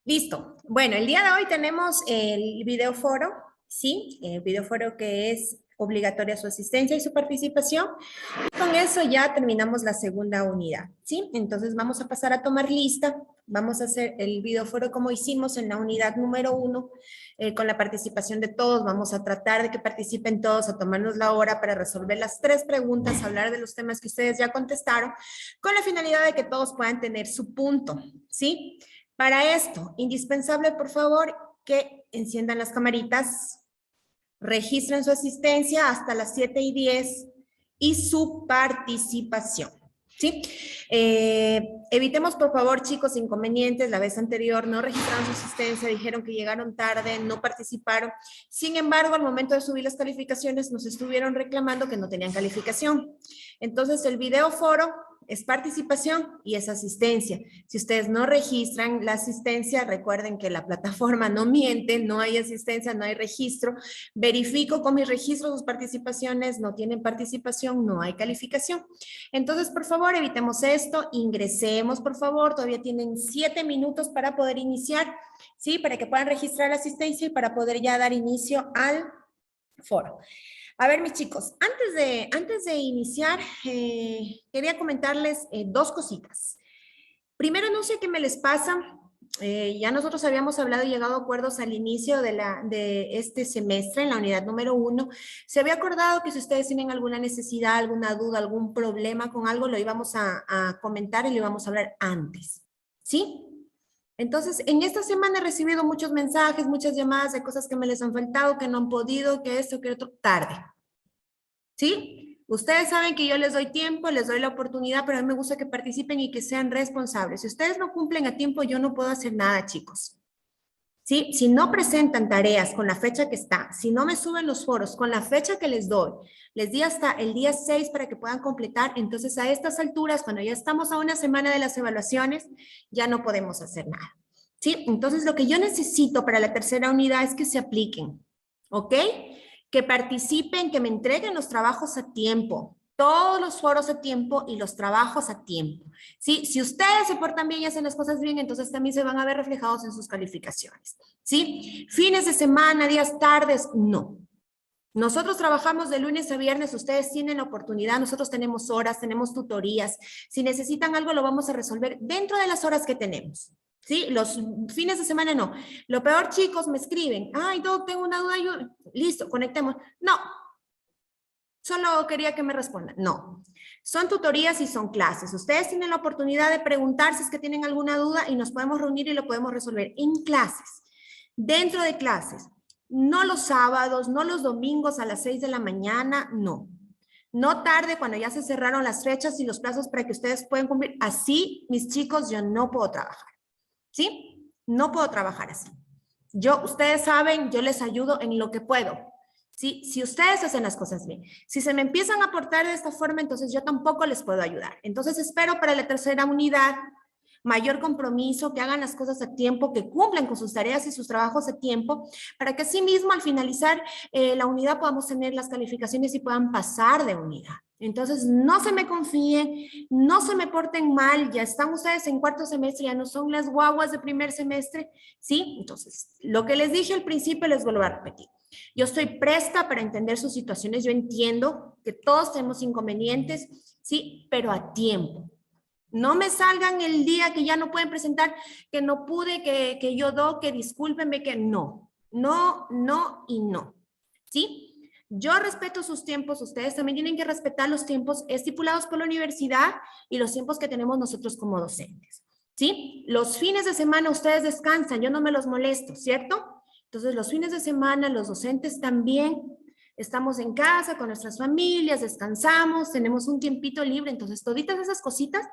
Listo. Bueno, el día de hoy tenemos el videoforo, ¿sí? El videoforo que es obligatoria su asistencia y su participación. Con eso ya terminamos la segunda unidad, ¿sí? Entonces vamos a pasar a tomar lista. Vamos a hacer el videoforo como hicimos en la unidad número 1, con la participación de todos. Vamos a tratar de que participen todos, a tomarnos la hora para resolver las 3 preguntas, hablar de los temas que ustedes ya contestaron, con la finalidad de que todos puedan tener su punto, ¿sí? Para esto, indispensable, por favor, que enciendan las camaritas, registren su asistencia hasta las 7:10 y su participación. ¿Sí? Evitemos, por favor, chicos, inconvenientes. La vez anterior no registraron su asistencia, dijeron que llegaron tarde, no participaron. Sin embargo, al momento de subir las calificaciones, nos estuvieron reclamando que no tenían calificación. Entonces, el video foro es participación y es asistencia. Si ustedes no registran la asistencia, recuerden que la plataforma no miente, no hay asistencia, no hay registro. Verifico con mis registros sus participaciones, no tienen participación, no hay calificación. Entonces, por favor, evitemos esto, ingresemos, por favor, todavía tienen 7 minutos para poder iniciar, ¿sí? Para que puedan registrar la asistencia y para poder ya dar inicio al foro. A ver, mis chicos, antes de iniciar, quería comentarles 2 cositas. Primero, no sé qué me les pasa. Ya nosotros habíamos hablado y llegado a acuerdos al inicio de este semestre, en la unidad número 1. Se había acordado que si ustedes tienen alguna necesidad, alguna duda, algún problema con algo, lo íbamos a comentar y lo íbamos a hablar antes. ¿Sí? Entonces, en esta semana he recibido muchos mensajes, muchas llamadas de cosas que me les han faltado, que no han podido, que esto, que otro, tarde. ¿Sí? Ustedes saben que yo les doy tiempo, les doy la oportunidad, pero a mí me gusta que participen y que sean responsables. Si ustedes no cumplen a tiempo, yo no puedo hacer nada, chicos. ¿Sí? Si no presentan tareas con la fecha que está, si no me suben los foros con la fecha que les di hasta el día 6 para que puedan completar, entonces a estas alturas, cuando ya estamos a una semana de las evaluaciones, ya no podemos hacer nada. ¿Sí? Entonces lo que yo necesito para la tercera unidad es que se apliquen. ¿Ok? Que participen, que me entreguen los trabajos a tiempo, todos los foros a tiempo y los trabajos a tiempo. ¿Sí? Si ustedes se portan bien y hacen las cosas bien, entonces también se van a ver reflejados en sus calificaciones. ¿Sí? Fines de semana, días, tardes, no. Nosotros trabajamos de lunes a viernes, ustedes tienen la oportunidad, nosotros tenemos horas, tenemos tutorías. Si necesitan algo, lo vamos a resolver dentro de las horas que tenemos. ¿Sí? Los fines de semana no. Lo peor, chicos, me escriben, ay, no, tengo una duda, yo, listo, conectemos. No, solo quería que me respondan. No, son tutorías y son clases. Ustedes tienen la oportunidad de preguntar si es que tienen alguna duda y nos podemos reunir y lo podemos resolver en clases, dentro de clases. No los sábados, no los domingos a las 6 de la mañana, no. No tarde cuando ya se cerraron las fechas y los plazos para que ustedes puedan cumplir. Así, mis chicos, yo no puedo trabajar. ¿Sí? No puedo trabajar así. Ustedes saben, yo les ayudo en lo que puedo. ¿Sí? Si ustedes hacen las cosas bien. Si se me empiezan a portar de esta forma, entonces yo tampoco les puedo ayudar. Entonces espero para la tercera unidad mayor compromiso, que hagan las cosas a tiempo, que cumplan con sus tareas y sus trabajos a tiempo, para que así mismo al finalizar la unidad podamos tener las calificaciones y puedan pasar de unidad. Entonces, no se me confíen, no se me porten mal, ya están ustedes en cuarto semestre, ya no son las guaguas de primer semestre, ¿sí? Entonces, lo que les dije al principio les vuelvo a repetir. Yo estoy presta para entender sus situaciones, yo entiendo que todos tenemos inconvenientes, ¿sí? Pero a tiempo. No me salgan el día que ya no pueden presentar, que no pude, que yo do, que discúlpenme, que no. No, no y no. ¿Sí? Yo respeto sus tiempos, ustedes también tienen que respetar los tiempos estipulados por la universidad y los tiempos que tenemos nosotros como docentes. ¿Sí? Los fines de semana ustedes descansan, yo no me los molesto, ¿cierto? Entonces los fines de semana los docentes también estamos en casa con nuestras familias, descansamos, tenemos un tiempito libre, entonces toditas esas cositas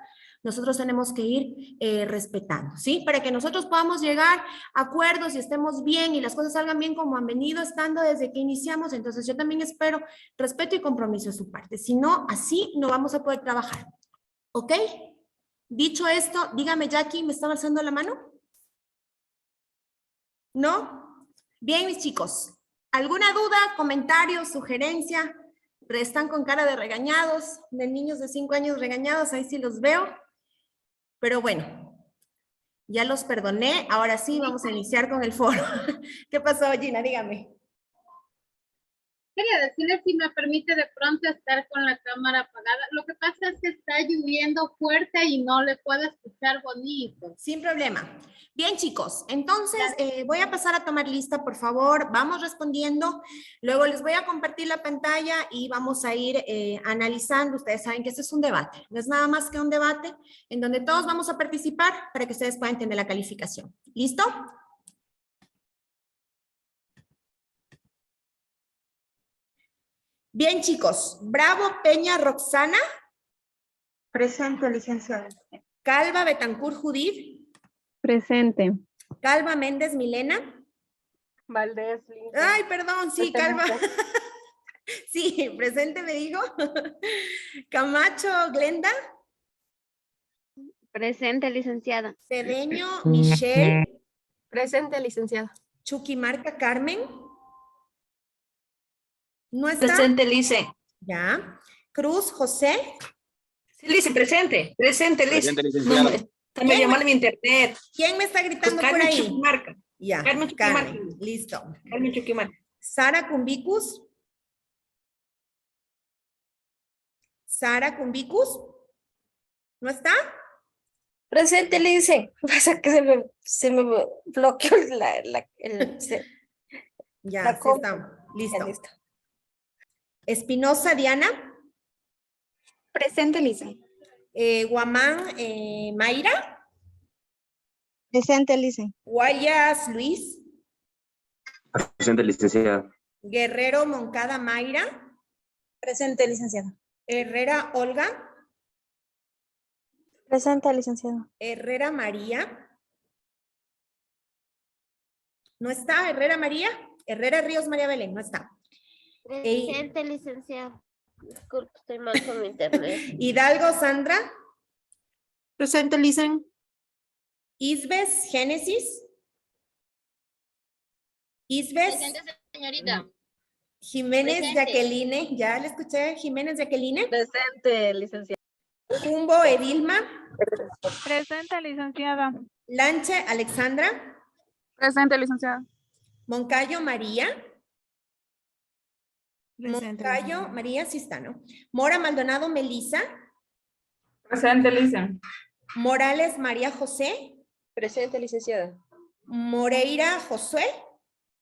nosotros tenemos que ir respetando, ¿sí? Para que nosotros podamos llegar a acuerdos y estemos bien y las cosas salgan bien como han venido estando desde que iniciamos. Entonces yo también espero respeto y compromiso de su parte. Si no, así no vamos a poder trabajar. ¿Ok? Dicho esto, dígame, Jackie, ¿me está alzando la mano? ¿No? Bien, mis chicos. ¿Alguna duda, comentario, sugerencia? Están con cara de regañados, de niños de 5 años regañados, ahí sí los veo. Pero bueno, Ya los perdoné. Ahora sí, vamos a iniciar con el foro. ¿Qué pasó, Gina? Dígame. Quería decirle si me permite de pronto estar con la cámara apagada. Lo que pasa es que está lloviendo fuerte y no le puedo escuchar bonito. Sin problema. Bien, chicos, entonces voy a pasar a tomar lista, por favor. Vamos respondiendo. Luego les voy a compartir la pantalla y vamos a ir analizando. Ustedes saben que este es un debate. No es nada más que un debate en donde todos vamos a participar para que ustedes puedan tener la calificación. ¿Listo? Bien, chicos. Bravo, Peña, Roxana. Presente, licenciada. Calva, Betancur, Judith. Presente. Calva, Méndez, Milena. Valdés, Lincoln. Ay, perdón, sí, Calva. Sí, presente me digo. Camacho, Glenda. Presente, licenciada. Cedeño, Michelle. Presente, licenciada. Chuquimarca, Carmen. ¿No está? Presente, Lice. Ya. Cruz, José. Sí, Lice, presente. Presente, Lice. Presente, licenciada. Está medio mal mi internet. ¿Quién me está gritando por Carmen ahí? Chuquimarca. Ya, Carmen Chuquimarca. Carmen. Listo. Carmen Chuquimarca. Sara Cumbicus. Sara Cumbicus. ¿No está? Presente, Lice. Pasa que se me bloqueó Ya, La sí compu. estamos. Listo. Ya, listo. Espinosa, Diana. Presente, Lice. Guamán, Mayra. Presente, lice. Guayas, Luis. Presente, licenciada. Guerrero, Moncada, Mayra. Presente, licenciada. Herrera, Olga. Presente, licenciada. Herrera, María. ¿No está Herrera, María? Herrera, Ríos, María Belén, no está. Presente, licenciada. Disculpe, estoy mal con mi internet. Hidalgo, Sandra. Presente, Lice. Isbes, Génesis. Isbes. Señorita. Jiménez, Presente. Jacqueline. Ya le escuché. Jiménez, Jacqueline. Presente, licenciada. Jumbo, Edilma. Presente, licenciada. Lanche, Alexandra. Presente, licenciada. Moncayo, María. Presente, Moncayo, María, sí está, ¿no? Mora, Maldonado, Melisa. Presente, Lice. Morales, María José. Presente, licenciada. Moreira, Josué.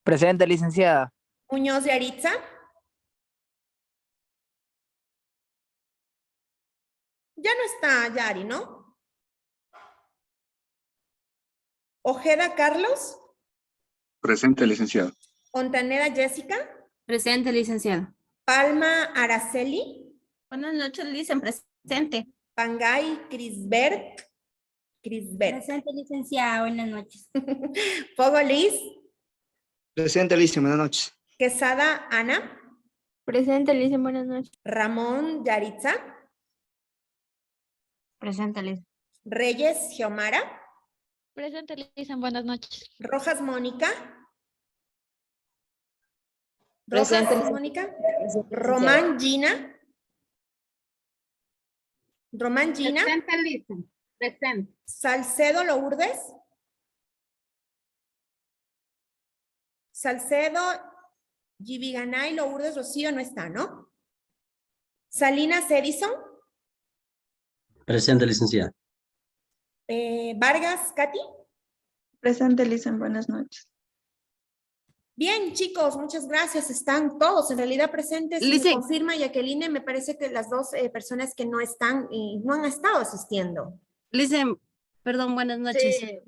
Presente, licenciada. Muñoz de Aritza. Ya no está Yari, ¿no? Ojeda, Carlos. Presente, licenciada. Ontaneda, Jessica. Presente, licenciada. Palma, Araceli. Buenas noches, Lice. Presente. Pangay, Crisbert. Presente, licenciada. Buenas noches. Fogo, Liz. Presente, Lice. Buenas noches. Quesada, Ana. Presente, lice. Buenas noches. Ramón, Yaritza. Presente, lice. Reyes, Geomara. Presente, lice. Buenas noches. Rojas, Mónica. Presente. Rojas, Mónica. Román, Gina. Román, Gina. Presente, Lice. Presente. Salcedo, Lourdes. Salcedo, Giviganay, Lourdes, Rocío no está, ¿no? Salinas, Edison. Presente, licenciada. Vargas, Katy. Presente, Lice. Buenas noches. Bien, chicos, muchas gracias. Están todos en realidad presentes. Si Lice. me confirma, Jacqueline, me parece que las dos personas que no están, no han estado asistiendo. Lice, perdón, buenas noches. Sí.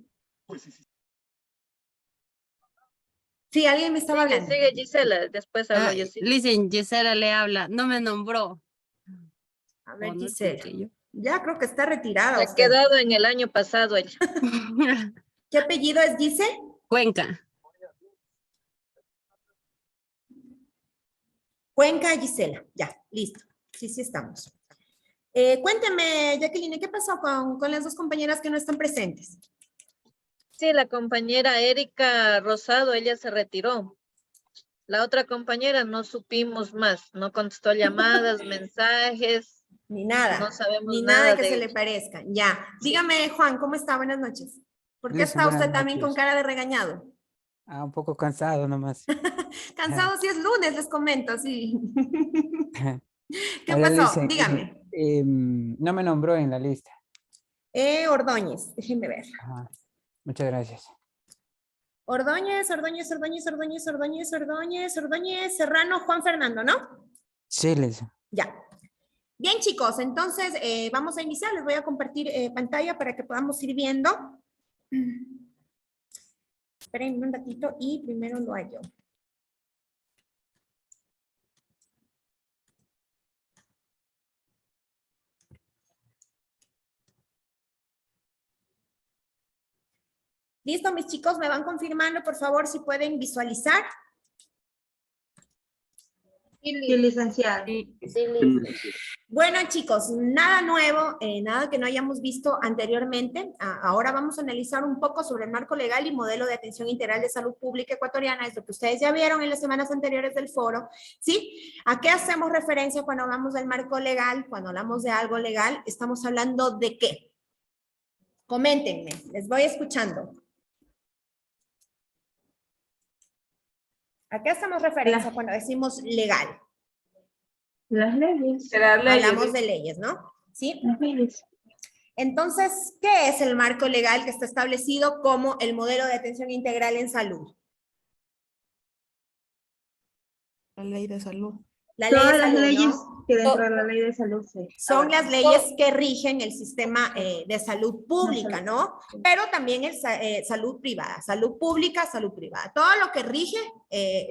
Sí, alguien me estaba hablando. Sigue Gisela, después hablo yo. Sí. Lice, Gisela le habla. No me nombró. A ver, ¿O no dice, escuché yo? ya creo que está retirada. Ha usted. quedado en el año pasado ella. ¿Qué apellido es, dice? Cuenca. Cuenca, Gisela. Ya, listo. Sí, sí estamos. Cuénteme, Jacqueline, ¿qué pasó con las dos compañeras que no están presentes? Sí, la compañera Erika Rosado, ella se retiró. La otra compañera no supimos más, no contestó llamadas, mensajes, Ni nada. no sabemos Ni nada que de se le ella. parezca. Ya. Sí. Dígame, Juan, ¿cómo está? Buenas noches. ¿Por qué Liz, está usted buenas también con noches. cara de regañado? Un poco cansado nomás. Cansado si es lunes, les comento, sí. ¿Qué Ahora pasó? dicen, Dígame. no me nombró en la lista. Ordóñez, déjenme ver. Ajá. Muchas gracias. Ordóñez, Serrano, Juan Fernando, ¿no? Sí, Liz. Ya. Bien, chicos, entonces vamos a iniciar. Les voy a compartir pantalla para que podamos ir viendo. Esperen un ratito y primero lo hallo. ¿Listo, mis chicos? ¿Me van confirmando, por favor, si pueden visualizar? Sí, licenciada. Bueno, chicos, nada nuevo, nada que no hayamos visto anteriormente. Ahora vamos a analizar un poco sobre el marco legal y modelo de atención integral de salud pública ecuatoriana, es lo que ustedes ya vieron en las semanas anteriores del foro, ¿sí? ¿A qué hacemos referencia cuando hablamos del marco legal? Cuando hablamos de algo legal, ¿estamos hablando de qué? Coméntenme, les voy escuchando. ¿A qué hacemos referencia cuando decimos legal? Las leyes. Hablamos de leyes, ¿no? ¿Sí? Entonces, ¿qué es el marco legal que está establecido como el modelo de atención integral en salud? La ley de salud. La ley de Todas las salud, leyes ¿no? que dentro de la ley de salud se Son las leyes que rigen el sistema de salud pública, ¿no? Pero también el salud privada, salud pública, salud privada. Todo lo que rige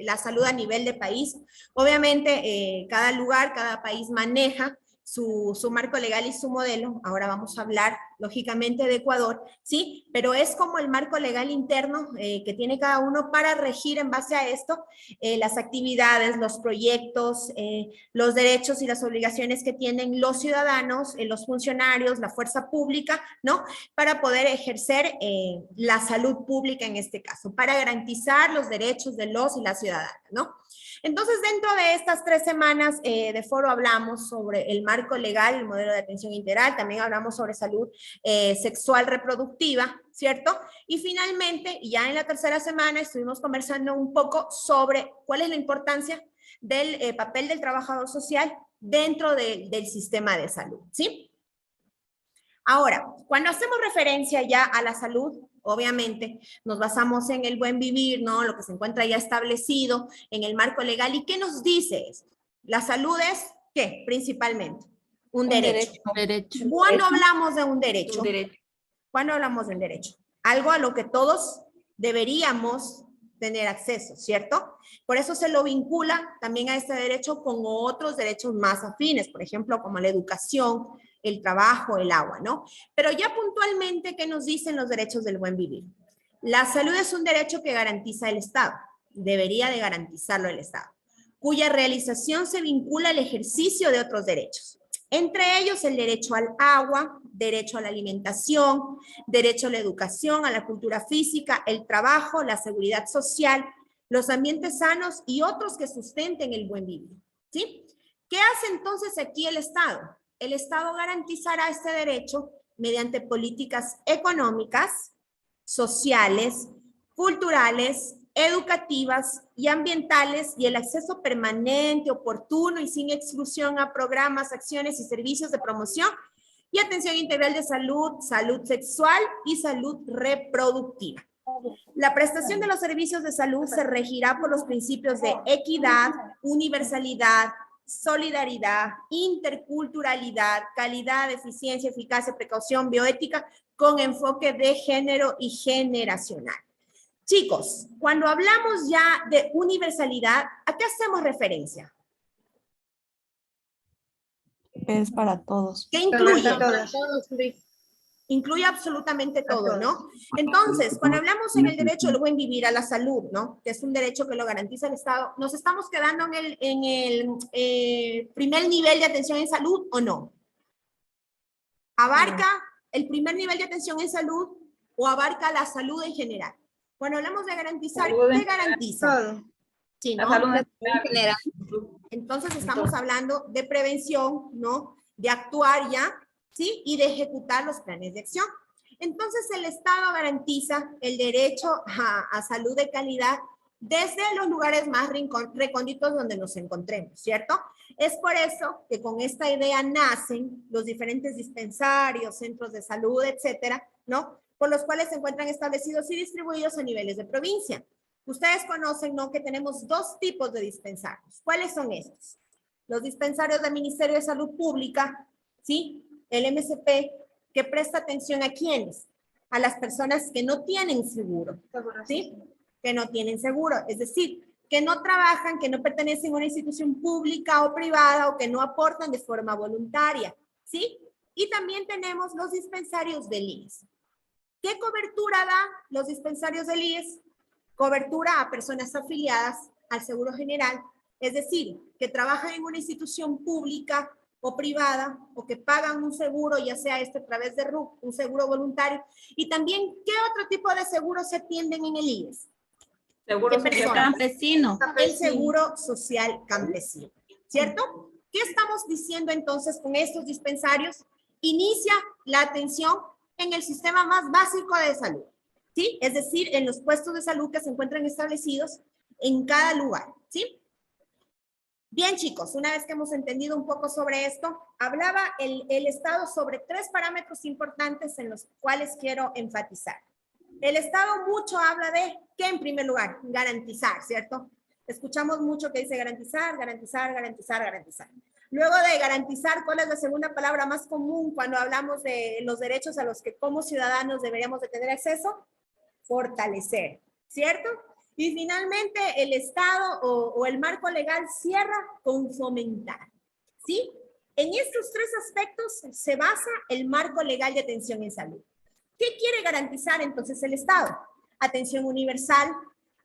la salud a nivel de país. Obviamente, cada lugar, cada país maneja su marco legal y su modelo. Ahora vamos a hablar, lógicamente, de Ecuador, ¿sí? Pero es como el marco legal interno que tiene cada uno para regir en base a esto las actividades, los proyectos, los derechos y las obligaciones que tienen los ciudadanos, los funcionarios, la fuerza pública, ¿no? Para poder ejercer la salud pública en este caso, para garantizar los derechos de los y las ciudadanas, ¿no? Entonces, dentro de estas 3 semanas de foro hablamos sobre el marco legal, el modelo de atención integral, también hablamos sobre salud sexual reproductiva, ¿cierto? Y finalmente, ya en la 3ª semana, estuvimos conversando un poco sobre cuál es la importancia del papel del trabajador social dentro del sistema de salud, ¿sí? Ahora, cuando hacemos referencia ya a la salud, obviamente nos basamos en el buen vivir, ¿no? Lo que se encuentra ya establecido en el marco legal. ¿Y qué nos dice esto? La salud es, ¿qué? Principalmente, un derecho. ¿Cuándo hablamos de un derecho? ¿Cuándo hablamos de un derecho? Algo a lo que todos deberíamos tener acceso, ¿cierto? Por eso se lo vincula también a este derecho con otros derechos más afines, por ejemplo, como la educación, el trabajo, el agua, ¿no? Pero ya puntualmente, ¿qué nos dicen los derechos del buen vivir? La salud es un derecho que garantiza el Estado, debería de garantizarlo el Estado, cuya realización se vincula al ejercicio de otros derechos, entre ellos el derecho al agua, derecho a la alimentación, derecho a la educación, a la cultura física, el trabajo, la seguridad social, los ambientes sanos y otros que sustenten el buen vivir, ¿sí? ¿Qué hace entonces aquí el Estado? El Estado garantizará este derecho mediante políticas económicas, sociales, culturales, educativas y ambientales y el acceso permanente, oportuno y sin exclusión a programas, acciones y servicios de promoción y atención integral de salud, salud sexual y salud reproductiva. La prestación de los servicios de salud se regirá por los principios de equidad, universalidad, solidaridad, interculturalidad, calidad, eficiencia, eficacia, precaución, bioética, con enfoque de género y generacional. Chicos, cuando hablamos ya de universalidad, ¿a qué hacemos referencia? Es para todos. ¿Qué incluye? Para todos, Luis. Incluye absolutamente todo, ¿no? Entonces, cuando hablamos en el derecho del buen vivir, a la salud, ¿no? Que es un derecho que lo garantiza el Estado, ¿nos estamos quedando en el primer nivel de atención en salud o no? ¿Abarca el primer nivel de atención en salud o abarca la salud en general? Cuando hablamos de garantizar, ¿qué garantiza? Sí, ¿no? Entonces estamos hablando de prevención, ¿no? De actuar ya, ¿sí? Y de ejecutar los planes de acción. Entonces el Estado garantiza el derecho a salud de calidad desde los lugares más recónditos donde nos encontremos, ¿cierto? Es por eso que con esta idea nacen los diferentes dispensarios, centros de salud, etcétera, ¿no? Por los cuales se encuentran establecidos y distribuidos a niveles de provincia. Ustedes conocen, ¿no?, que tenemos dos tipos de dispensarios. ¿Cuáles son estos? Los dispensarios del Ministerio de Salud Pública, ¿sí? El MSP, que presta atención ¿a quiénes? A las personas que no tienen seguro, ¿sí? Que no tienen seguro, es decir, que no trabajan, que no pertenecen a una institución pública o privada o que no aportan de forma voluntaria, ¿sí? Y también tenemos los dispensarios del IES. ¿Qué cobertura da los dispensarios del IES? Cobertura a personas afiliadas al Seguro General, es decir, que trabajan en una institución pública o privada, o que pagan un seguro, ya sea a través de RUC, un seguro voluntario. Y también, ¿qué otro tipo de seguros se atienden en el IES? Seguro social campesino. El seguro social campesino, ¿cierto? ¿Qué estamos diciendo entonces con estos dispensarios? Inicia la atención en el sistema más básico de salud, ¿sí? Es decir, en los puestos de salud que se encuentran establecidos en cada lugar, ¿sí? Bien, chicos, una vez que hemos entendido un poco sobre esto, hablaba el Estado sobre 3 parámetros importantes en los cuales quiero enfatizar. El Estado mucho habla de, ¿qué en primer lugar? Garantizar, ¿cierto? Escuchamos mucho que dice garantizar, garantizar, garantizar, garantizar. Luego de garantizar, ¿cuál es la segunda palabra más común cuando hablamos de los derechos a los que como ciudadanos deberíamos de tener acceso? Fortalecer, ¿cierto? Y finalmente el Estado o el marco legal cierra con fomentar, ¿sí? En estos 3 aspectos se basa el marco legal de atención en salud. ¿Qué quiere garantizar entonces el Estado? Atención universal,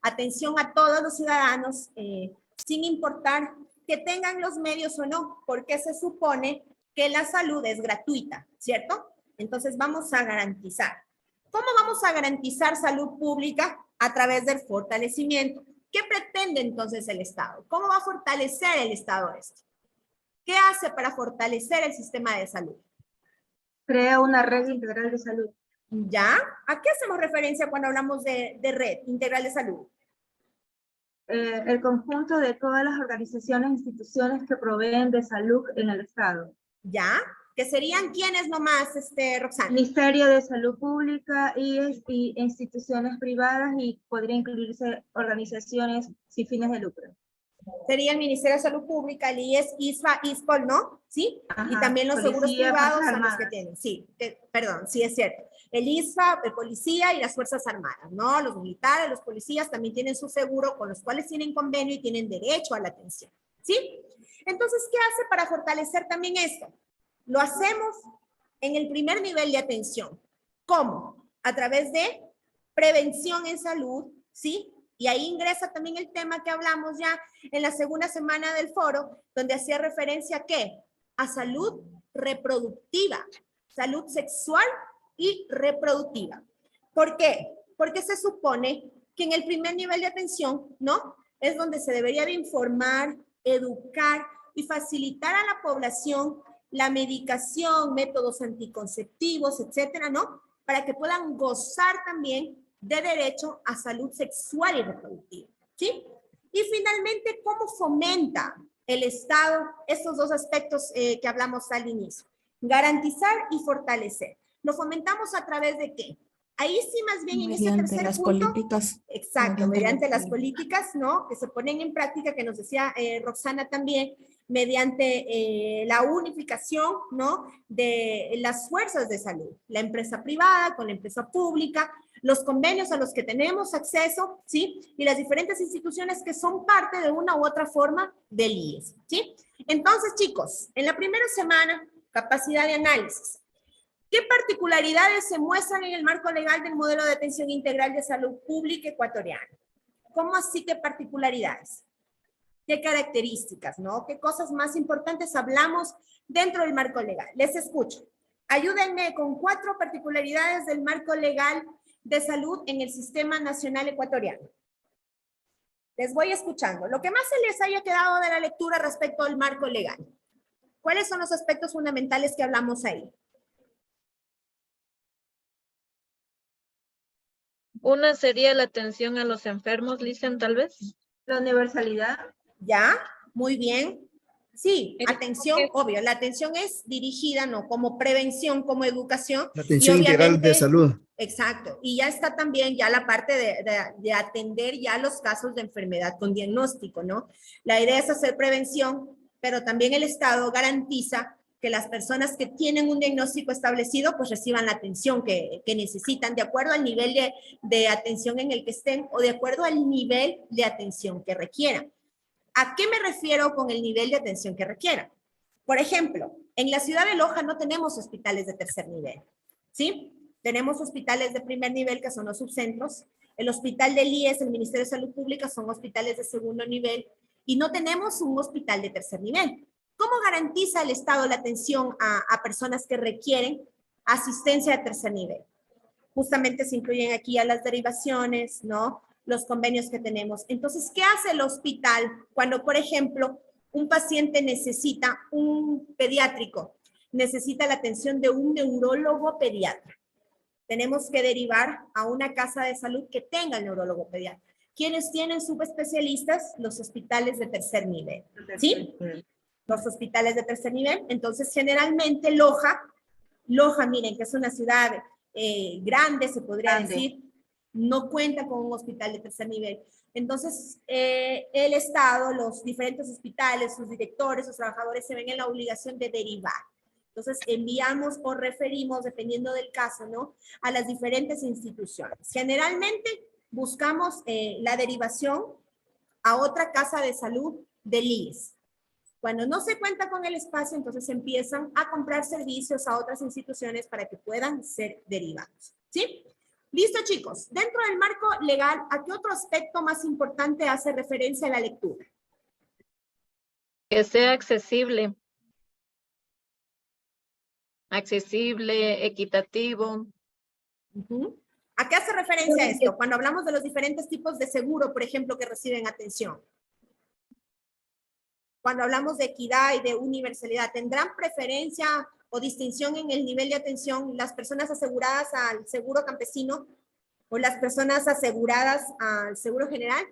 atención a todos los ciudadanos, sin importar que tengan los medios o no, porque se supone que la salud es gratuita, ¿cierto? Entonces vamos a garantizar. ¿Cómo vamos a garantizar salud pública? A través del fortalecimiento. ¿Qué pretende entonces el Estado? ¿Cómo va a fortalecer el Estado esto? ¿Qué hace para fortalecer el sistema de salud? Crea una red integral de salud. ¿Ya? ¿A qué hacemos referencia cuando hablamos de red integral de salud? El conjunto de todas las organizaciones e instituciones que proveen de salud en el Estado. ¿Ya? ¿Que serían quiénes nomás, Roxana? Ministerio de Salud Pública y instituciones privadas, y podría incluirse organizaciones sin fines de lucro. Sería el Ministerio de Salud Pública, el IES, ISFA, ISPOL, ¿no? ¿Sí? Ajá, y también los seguros policía, privados Fuerzas son los que Armadas. tienen. Sí, perdón, sí es cierto. El ISFA, el policía y las Fuerzas Armadas, ¿no? Los militares, los policías también tienen su seguro con los cuales tienen convenio y tienen derecho a la atención. ¿Sí? Entonces, ¿qué hace para fortalecer también esto? Lo hacemos en el primer nivel de atención. ¿Cómo? A través de prevención en salud, ¿sí? Y ahí ingresa también el tema que hablamos ya en la segunda semana del foro, donde hacía referencia a ¿qué? A salud reproductiva, salud sexual y reproductiva. ¿Por qué? Porque se supone que en el primer nivel de atención, ¿no? Es donde se debería de informar, educar y facilitar a la población la medicación, métodos anticonceptivos, etcétera, ¿no? Para que puedan gozar también de derecho a salud sexual y reproductiva, ¿sí? Y finalmente, ¿cómo fomenta el Estado estos 2 aspectos que hablamos al inicio? Garantizar y fortalecer. ¿Lo fomentamos a través de qué? Ahí sí, más bien en ese tercer las punto. Políticas. Exacto, mediante las políticas, ¿no? Que se ponen en práctica, que nos decía Roxana también, mediante la unificación, ¿no? De las fuerzas de salud, la empresa privada con la empresa pública, los convenios a los que tenemos acceso, ¿sí? Y las diferentes instituciones que son parte de una u otra forma del IES, ¿sí? Entonces, chicos, en la primera semana, capacidad de análisis. ¿Qué particularidades se muestran en el marco legal del modelo de atención integral de salud pública ecuatoriano? ¿Cómo así que particularidades? ¿Qué características, no? ¿Qué cosas más importantes hablamos dentro del marco legal? Les escucho. Ayúdenme con 4 particularidades del marco legal de salud en el Sistema Nacional Ecuatoriano. Les voy escuchando. Lo que más se les haya quedado de la lectura respecto al marco legal. ¿Cuáles son los aspectos fundamentales que hablamos ahí? Una sería la atención a los enfermos, Lisen, tal vez. La universalidad. ¿Ya? Muy bien. Sí, atención, obvio, la atención es dirigida, ¿no? Como prevención, como educación. La atención integral de salud. Exacto. Y ya está también ya la parte de atender ya los casos de enfermedad con diagnóstico, ¿no? La idea es hacer prevención, pero también el Estado garantiza que las personas que tienen un diagnóstico establecido pues reciban la atención que necesitan de acuerdo al nivel de atención en el que estén o de acuerdo al nivel de atención que requieran. ¿A qué me refiero con el nivel de atención que requieran? Por ejemplo, en la ciudad de Loja no tenemos hospitales de tercer nivel, ¿sí? Tenemos hospitales de primer nivel que son los subcentros. El hospital del IES, el Ministerio de Salud Pública, son hospitales de segundo nivel y no tenemos un hospital de tercer nivel. ¿Cómo garantiza el Estado la atención a personas que requieren asistencia de tercer nivel? Justamente se incluyen aquí a las derivaciones, ¿no? Los convenios que tenemos. Entonces, ¿qué hace el hospital cuando, por ejemplo, un paciente necesita un pediátrico, necesita la atención de un neurólogo pediatra? Tenemos que derivar a una casa de salud que tenga el neurólogo pediatra. ¿Quiénes tienen subespecialistas? Los hospitales de tercer nivel, ¿sí? Los hospitales de tercer nivel. Entonces, generalmente Loja, miren, que es una ciudad grande, se podría decir, no cuenta con un hospital de tercer nivel. Entonces, el Estado, los diferentes hospitales, sus directores, sus trabajadores se ven en la obligación de derivar. Entonces, enviamos o referimos, dependiendo del caso, ¿no? A las diferentes instituciones. Generalmente, buscamos la derivación a otra casa de salud del IES. Cuando no se cuenta con el espacio, entonces empiezan a comprar servicios a otras instituciones para que puedan ser derivados. ¿Sí? Listo, chicos. Dentro del marco legal, ¿a qué otro aspecto más importante hace referencia a la lectura? Que sea accesible. Accesible, equitativo. ¿A qué hace referencia esto? Cuando hablamos de los diferentes tipos de seguro, por ejemplo, que reciben atención. Cuando hablamos de equidad y de universalidad, ¿tendrán preferencia o distinción en el nivel de atención las personas aseguradas al seguro campesino o las personas aseguradas al seguro general?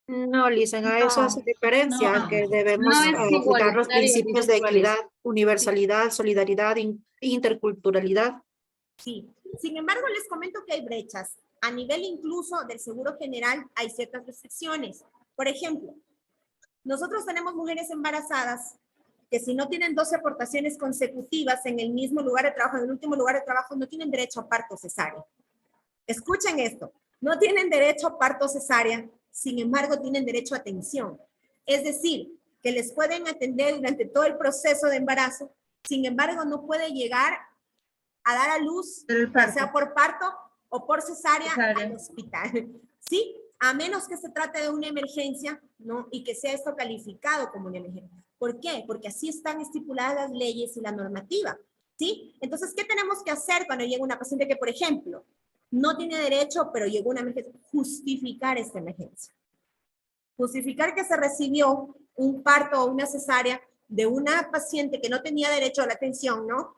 No, Lisen, a eso hace diferencia, que debemos No es aplicar los igualitario, principios de igual es. equidad, universalidad, solidaridad, interculturalidad. Sí. Sin embargo, les comento que hay brechas. A nivel incluso del seguro general hay ciertas restricciones. Por ejemplo, nosotros tenemos mujeres embarazadas que si no tienen 12 aportaciones consecutivas en el mismo lugar de trabajo, en el último lugar de trabajo, no tienen derecho a parto cesárea. Escuchen esto, no tienen derecho a parto cesárea, sin embargo tienen derecho a atención. Es decir, que les pueden atender durante todo el proceso de embarazo, sin embargo no puede llegar a dar a luz, ya sea por parto o por cesárea al hospital. ¿Sí? A menos que se trate de una emergencia, ¿no? Y que sea esto calificado como una emergencia. ¿Por qué? Porque así están estipuladas las leyes y la normativa, ¿sí? Entonces, ¿qué tenemos que hacer cuando llega una paciente que, por ejemplo, no tiene derecho, pero llegó una emergencia? Justificar esta emergencia. Justificar que se recibió un parto o una cesárea de una paciente que no tenía derecho a la atención, ¿no?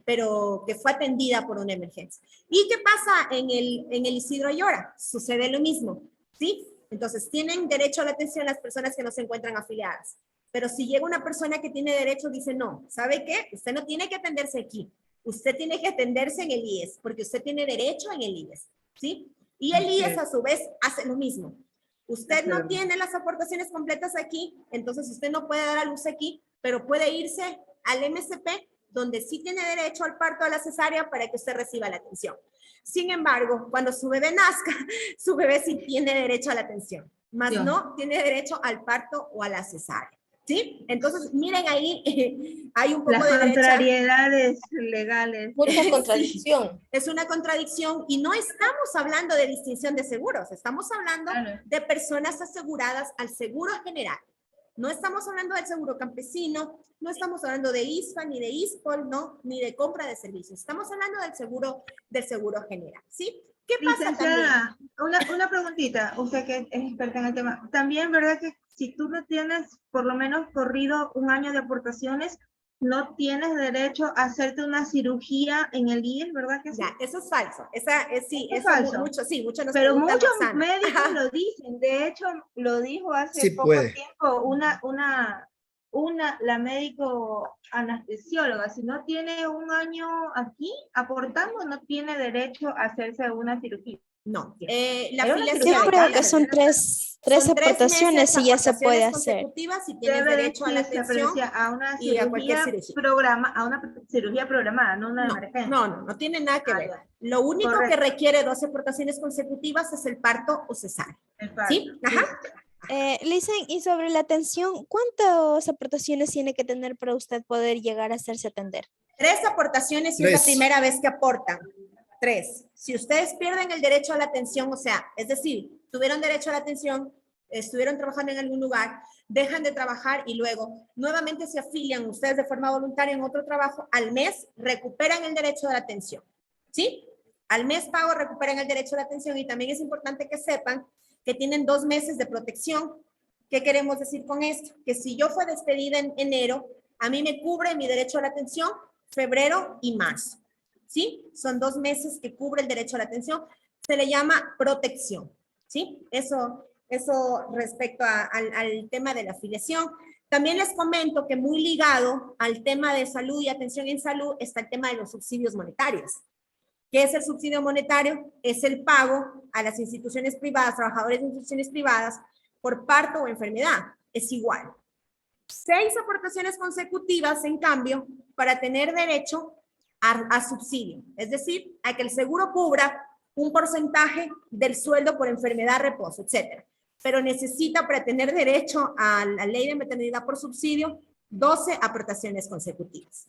Pero que fue atendida por una emergencia. ¿Y qué pasa en el Isidro Ayora? Sucede lo mismo, ¿sí? Entonces, tienen derecho a la atención las personas que no se encuentran afiliadas. Pero si llega una persona que tiene derecho, dice, no, ¿sabe qué? Usted no tiene que atenderse aquí. Usted tiene que atenderse en el IES, porque usted tiene derecho en el IES, ¿sí? Y el IES, a su vez, hace lo mismo. Usted no tiene las aportaciones completas aquí, entonces usted no puede dar a luz aquí, pero puede irse al MSP, donde sí tiene derecho al parto o a la cesárea para que usted reciba la atención. Sin embargo, cuando su bebé nazca, su bebé sí tiene derecho a la atención, más no tiene derecho al parto o a la cesárea. ¿Sí? Entonces, miren ahí, hay un poco las de brecha. contrariedades legales. Mucha contradicción. Sí, es una contradicción y no estamos hablando de distinción de seguros, estamos hablando de personas aseguradas al seguro general. No estamos hablando del seguro campesino, no estamos hablando de ISFA, ni de ISPOL, no, ni de compra de servicios. Estamos hablando del seguro general, ¿sí? ¿Qué pasa también? Una preguntita, usted que es experta en el tema. También, ¿verdad que si tú no tienes por lo menos corrido un año de aportaciones, no tienes derecho a hacerte una cirugía en el IES, ¿verdad que sí? Ya, eso es falso. Esa es, sí, ¿Es eso falso? mucho, sí, muchos nos Pero preguntan, muchos Roxana. médicos Ajá. lo dicen. De hecho, lo dijo hace Sí poco puede. tiempo la médico anestesióloga. Si no tiene un año aquí aportando, no tiene derecho a hacerse una cirugía. No, la Era una afiliación. cirugía de legal, cáncer. son tres son 3 aportaciones meses, y ya se puede aportaciones hacer. consecutivas y tienes Debe derecho a la decirse, atención Florencia, a una y a cualquier cirugía. a una cirugía programada, no una de emergencia. No tiene nada que ver. Ya. Lo único Correcto. que requiere 12 aportaciones consecutivas es el parto o cesárea. El parto. ¿Sí? Ajá. Listen, y sobre la atención, ¿cuántas aportaciones tiene que tener para usted poder llegar a hacerse atender? 3 aportaciones y es la 3. primera vez que aportan. 3. Si ustedes pierden el derecho a la atención, o sea, es decir, tuvieron derecho a la atención, estuvieron trabajando en algún lugar, dejan de trabajar y luego nuevamente se afilian ustedes de forma voluntaria en otro trabajo, al mes recuperan el derecho de la atención. ¿Sí? Al mes pago recuperan el derecho a la atención y también es importante que sepan que tienen 2 meses de protección. ¿Qué queremos decir con esto? Que si yo fui despedida en enero, a mí me cubre mi derecho a la atención febrero y marzo. ¿Sí? Son 2 meses que cubre el derecho a la atención. Se le llama protección. ¿Sí? Eso respecto al tema de la afiliación. También les comento que muy ligado al tema de salud y atención en salud está el tema de los subsidios monetarios. ¿Qué es el subsidio monetario? Es el pago a las instituciones privadas, trabajadores de instituciones privadas, por parto o enfermedad. Es igual. 6 aportaciones consecutivas, en cambio, para tener derecho a subsidio. Es decir, a que el seguro cubra un porcentaje del sueldo por enfermedad, reposo, etc. Pero necesita, para tener derecho a la ley de maternidad por subsidio, 12 aportaciones consecutivas.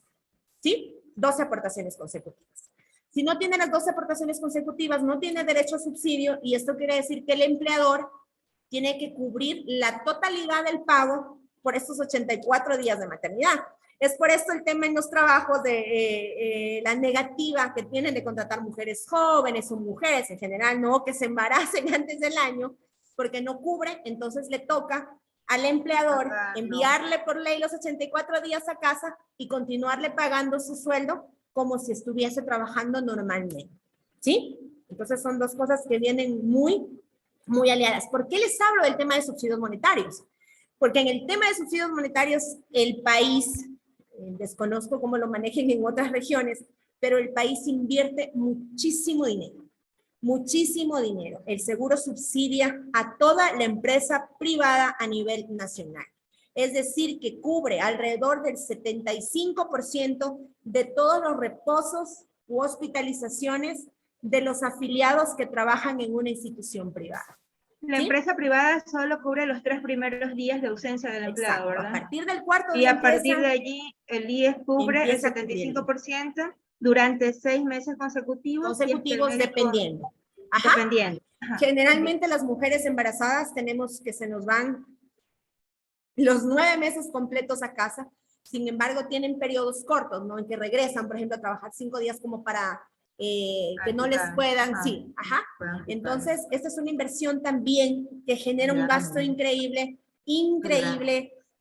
¿Sí? 12 aportaciones consecutivas. Si no tiene las 12 aportaciones consecutivas, no tiene derecho a subsidio, y esto quiere decir que el empleador tiene que cubrir la totalidad del pago por estos 84 días de maternidad. Es por esto el tema en los trabajos de la negativa que tienen de contratar mujeres jóvenes o mujeres en general, no que se embaracen antes del año, porque no cubre, entonces le toca al empleador enviarle por ley los 84 días a casa y continuarle pagando su sueldo como si estuviese trabajando normalmente. ¿Sí? Entonces son 2 cosas que vienen muy aliadas. ¿Por qué les hablo del tema de subsidios monetarios? Porque en el tema de subsidios monetarios, el país, desconozco cómo lo manejen en otras regiones, pero el país invierte muchísimo dinero. Muchísimo dinero. El seguro subsidia a toda la empresa privada a nivel nacional. Es decir, que cubre alrededor del 75% de todos los reposos u hospitalizaciones de los afiliados que trabajan en una institución privada. La empresa privada solo cubre los 3 primeros días de ausencia del empleado, Exacto. ¿verdad? A partir del 4º Y día a partir de allí, el IES cubre el 75% durante 6 meses consecutivos. Consecutivos, dependiendo. Ajá. Dependiendo. Ajá. Generalmente las mujeres embarazadas tenemos que se nos van los 9 meses completos a casa. Sin embargo, tienen periodos cortos, ¿no? En que regresan, por ejemplo, a trabajar 5 días como para que no les puedan, sí, ajá. Entonces, esta es una inversión también que genera un gasto increíble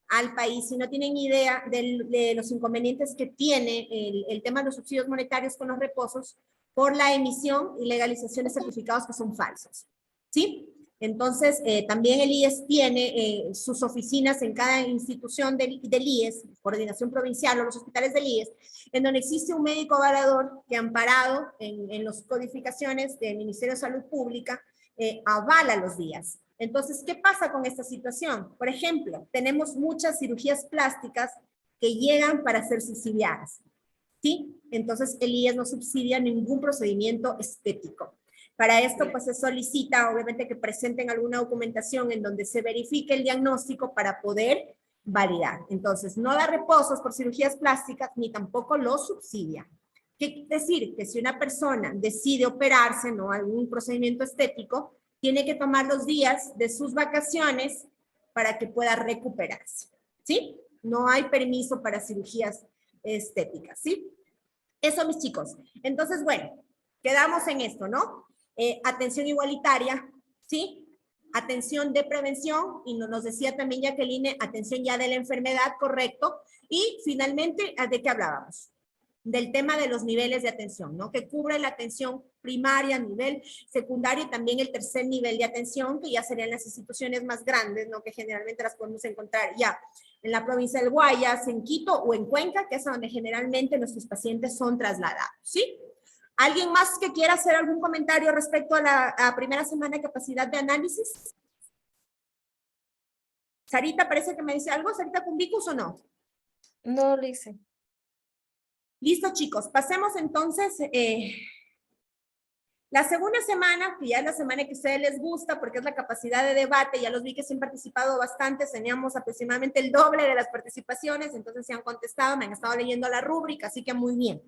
al país. Si no tienen idea de los inconvenientes que tiene el tema de los subsidios monetarios con los reposos por la emisión y legalización de certificados que son falsos, ¿sí? Entonces, también el IES tiene sus oficinas en cada institución del IES, coordinación provincial o los hospitales del IES, en donde existe un médico avalador que, amparado en las codificaciones del Ministerio de Salud Pública, avala los días. Entonces, ¿qué pasa con esta situación? Por ejemplo, tenemos muchas cirugías plásticas que llegan para ser subsidiadas, ¿sí? Entonces, el IES no subsidia ningún procedimiento estético. Para esto, pues se solicita, obviamente, que presenten alguna documentación en donde se verifique el diagnóstico para poder validar. Entonces, no da reposos por cirugías plásticas, ni tampoco lo subsidia. ¿Qué decir? Que si una persona decide operarse, ¿no? Algún procedimiento estético, tiene que tomar los días de sus vacaciones para que pueda recuperarse, ¿sí? No hay permiso para cirugías estéticas, ¿sí? Eso, mis chicos. Entonces, bueno, quedamos en esto, ¿no? Atención igualitaria, ¿sí? atención de prevención, y nos decía también Jacqueline, atención ya de la enfermedad, correcto. Y finalmente, ¿de qué hablábamos? Del tema de los niveles de atención, ¿no? Que cubre la atención primaria, nivel secundario y también el tercer nivel de atención, que ya serían las instituciones más grandes, ¿no? Que generalmente las podemos encontrar ya en la provincia del Guayas, en Quito o en Cuenca, que es donde generalmente nuestros pacientes son trasladados, ¿sí? ¿Alguien más que quiera hacer algún comentario respecto a la primera semana de capacidad de análisis? Sarita, parece que me dice algo. ¿Sarita Cumbicus o no? No lo hice. Listo, chicos. Pasemos entonces la segunda semana, que ya es la semana que a ustedes les gusta, porque es la capacidad de debate. Ya los vi que se han participado bastante. Teníamos aproximadamente el doble de las participaciones, entonces se han contestado, me han estado leyendo la rúbrica, así que muy bien.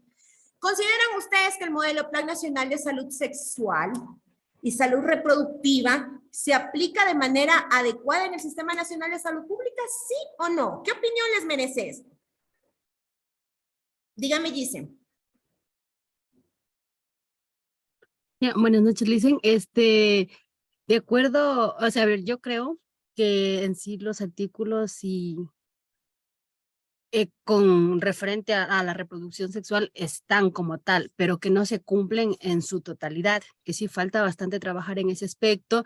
¿Consideran ustedes que el modelo Plan Nacional de Salud Sexual y Salud Reproductiva se aplica de manera adecuada en el Sistema Nacional de Salud Pública? ¿Sí o no? ¿Qué opinión les merece esto? Dígame, Gisem. Buenas noches, Licen. De acuerdo, o sea, a ver, yo creo que en sí los artículos y con referente a la reproducción sexual están como tal, pero que no se cumplen en su totalidad, que sí falta bastante trabajar en ese aspecto,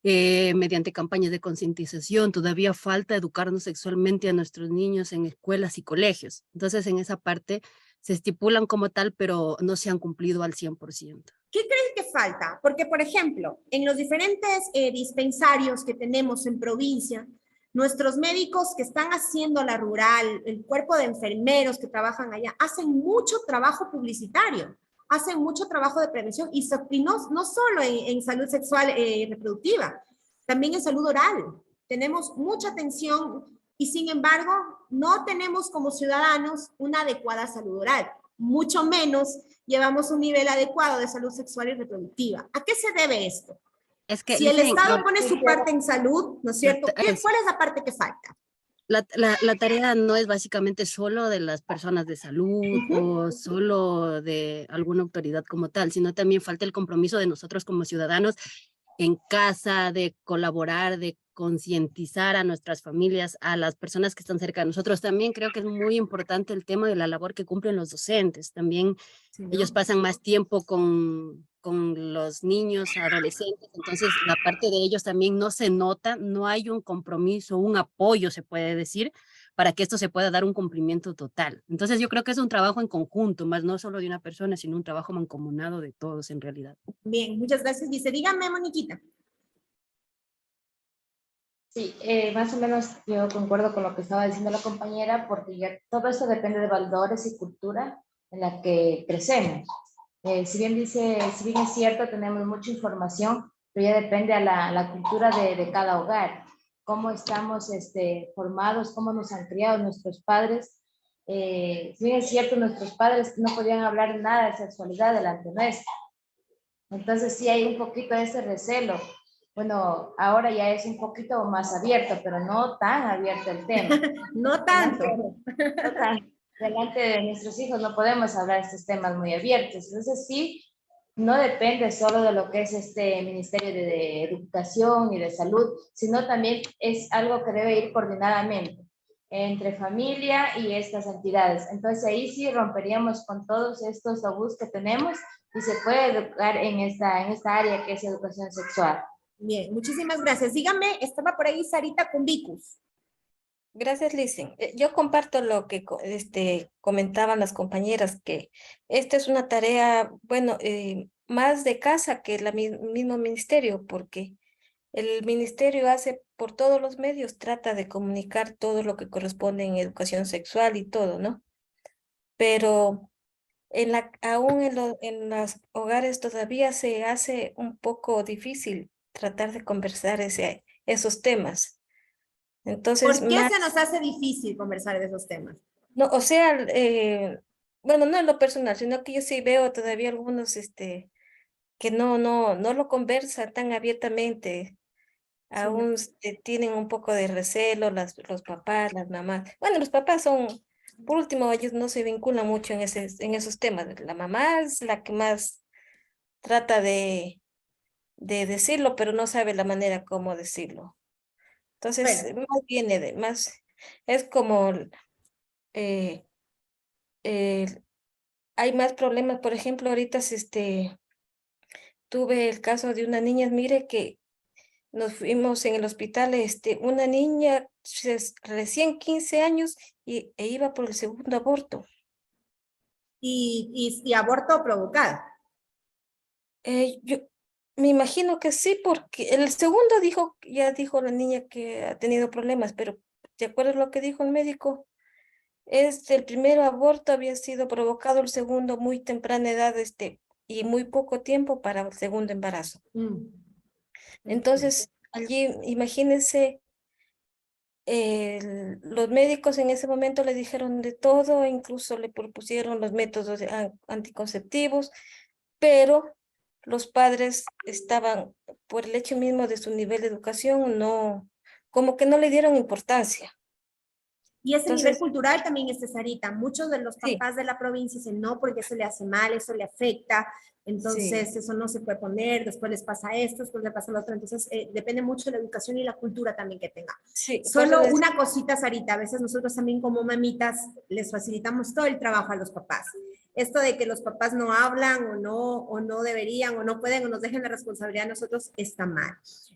mediante campañas de concientización. Todavía falta educarnos sexualmente a nuestros niños en escuelas y colegios. Entonces, en esa parte se estipulan como tal, pero no se han cumplido al 100%. ¿Qué creen que falta? Porque, por ejemplo, en los diferentes dispensarios que tenemos en provincia, nuestros médicos que están haciendo la rural, el cuerpo de enfermeros que trabajan allá, hacen mucho trabajo publicitario, hacen mucho trabajo de prevención y no solo en salud sexual reproductiva, también en salud oral. Tenemos mucha atención y sin embargo no tenemos como ciudadanos una adecuada salud oral, mucho menos llevamos un nivel adecuado de salud sexual y reproductiva. ¿A qué se debe esto? Es que si el Estado pone su parte en salud, ¿no es cierto? ¿Cuál es la parte que falta? La tarea no es básicamente solo de las personas de salud o solo de alguna autoridad como tal, sino también falta el compromiso de nosotros como ciudadanos en casa, de colaborar, de concientizar a nuestras familias, a las personas que están cerca de nosotros. También creo que es muy importante el tema de la labor que cumplen los docentes. También ellos pasan más tiempo con los niños, adolescentes, entonces la parte de ellos también no se nota, no hay un compromiso, un apoyo, se puede decir, para que esto se pueda dar un cumplimiento total. Entonces yo creo que es un trabajo en conjunto, más no solo de una persona, sino un trabajo mancomunado de todos en realidad. Bien, muchas gracias, Dice. Dígame, Moniquita. Sí, más o menos yo concuerdo con lo que estaba diciendo la compañera, porque ya todo esto depende de valores y cultura en la que crecemos. Si bien es cierto, tenemos mucha información, pero ya depende a la cultura de cada hogar, cómo estamos formados, cómo nos han criado nuestros padres. Si bien es cierto, nuestros padres no podían hablar nada de sexualidad delante nuestro. Entonces sí hay un poquito de ese recelo. Bueno, ahora ya es un poquito más abierto, pero no tan abierto el tema. No tanto. No tanto. Delante de nuestros hijos no podemos hablar de estos temas muy abiertos. Entonces sí, no depende solo de lo que es este Ministerio de Educación y de Salud, sino también es algo que debe ir coordinadamente entre familia y estas entidades. Entonces ahí sí romperíamos con todos estos tabús que tenemos y se puede educar en esta área que es educación sexual. Bien, muchísimas gracias. Dígame, estaba por ahí Sarita Cumbicus. Gracias, Licen. Yo comparto lo que comentaban las compañeras, que esta es una tarea, bueno, más de casa que el mismo ministerio, porque el ministerio hace por todos los medios, trata de comunicar todo lo que corresponde en educación sexual y todo, ¿no? Pero aún en los hogares todavía se hace un poco difícil tratar de conversar esos temas. Entonces, ¿por qué se nos hace difícil conversar de esos temas? No, o sea, bueno, no en lo personal, sino que yo sí veo todavía algunos que no lo conversan tan abiertamente. Aún tienen un poco de recelo los papás, las mamás. Bueno, los papás son, por último, ellos no se vinculan mucho en esos temas. La mamá es la que más trata de de decirlo, pero no sabe la manera como decirlo. Entonces, más viene de más, es como hay más problemas. Por ejemplo, ahorita tuve el caso de una niña, mire que nos fuimos en el hospital, una niña recién 15 años e iba por el segundo aborto. Y aborto provocado. Yo me imagino que sí, porque el segundo ya dijo la niña que ha tenido problemas, pero ¿te acuerdas lo que dijo el médico? El primer aborto había sido provocado, el segundo muy temprana edad, y muy poco tiempo para el segundo embarazo. Entonces, allí, imagínense, los médicos en ese momento le dijeron de todo, incluso le propusieron los métodos anticonceptivos, pero los padres estaban, por el hecho mismo de su nivel de educación, como que no le dieron importancia. Y ese nivel cultural también es, Sarita. Muchos de los papás de la provincia dicen, no, porque eso le hace mal, eso le afecta, entonces eso no se puede poner, después les pasa esto, después le pasa lo otro. Entonces depende mucho de la educación y la cultura también que tenga. Solo una cosita, Sarita, a veces nosotros también como mamitas les facilitamos todo el trabajo a los papás. Esto de que los papás no hablan o no deberían o no pueden o nos dejen la responsabilidad a nosotros está mal.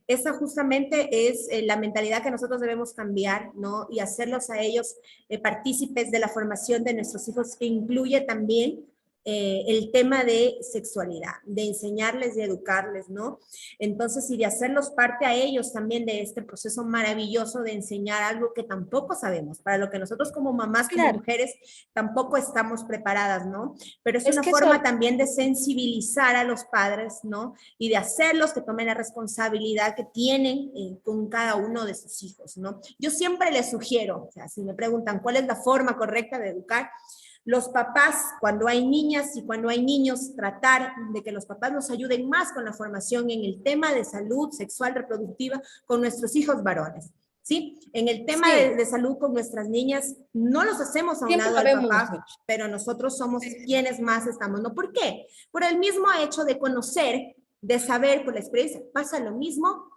Esa justamente es la mentalidad que nosotros debemos cambiar, ¿no? Y hacerlos a ellos partícipes de la formación de nuestros hijos, que incluye también el tema de sexualidad, de enseñarles y educarles, ¿no? Entonces, y de hacerlos parte a ellos también de este proceso maravilloso de enseñar algo que tampoco sabemos, para lo que nosotros como mamás, como mujeres, tampoco estamos preparadas, ¿no? Pero es una forma también de sensibilizar a los padres, ¿no? Y de hacerlos que tomen la responsabilidad que tienen con cada uno de sus hijos, ¿no? Yo siempre les sugiero, o sea, si me preguntan cuál es la forma correcta de educar, los papás, cuando hay niñas y cuando hay niños, tratar de que los papás nos ayuden más con la formación en el tema de salud sexual reproductiva con nuestros hijos varones, ¿sí? En el tema de salud con nuestras niñas, no los hacemos a un lado al papá, pero nosotros somos quienes más estamos, ¿no? ¿Por qué? Por el mismo hecho de conocer, de saber por la experiencia. Pasa lo mismo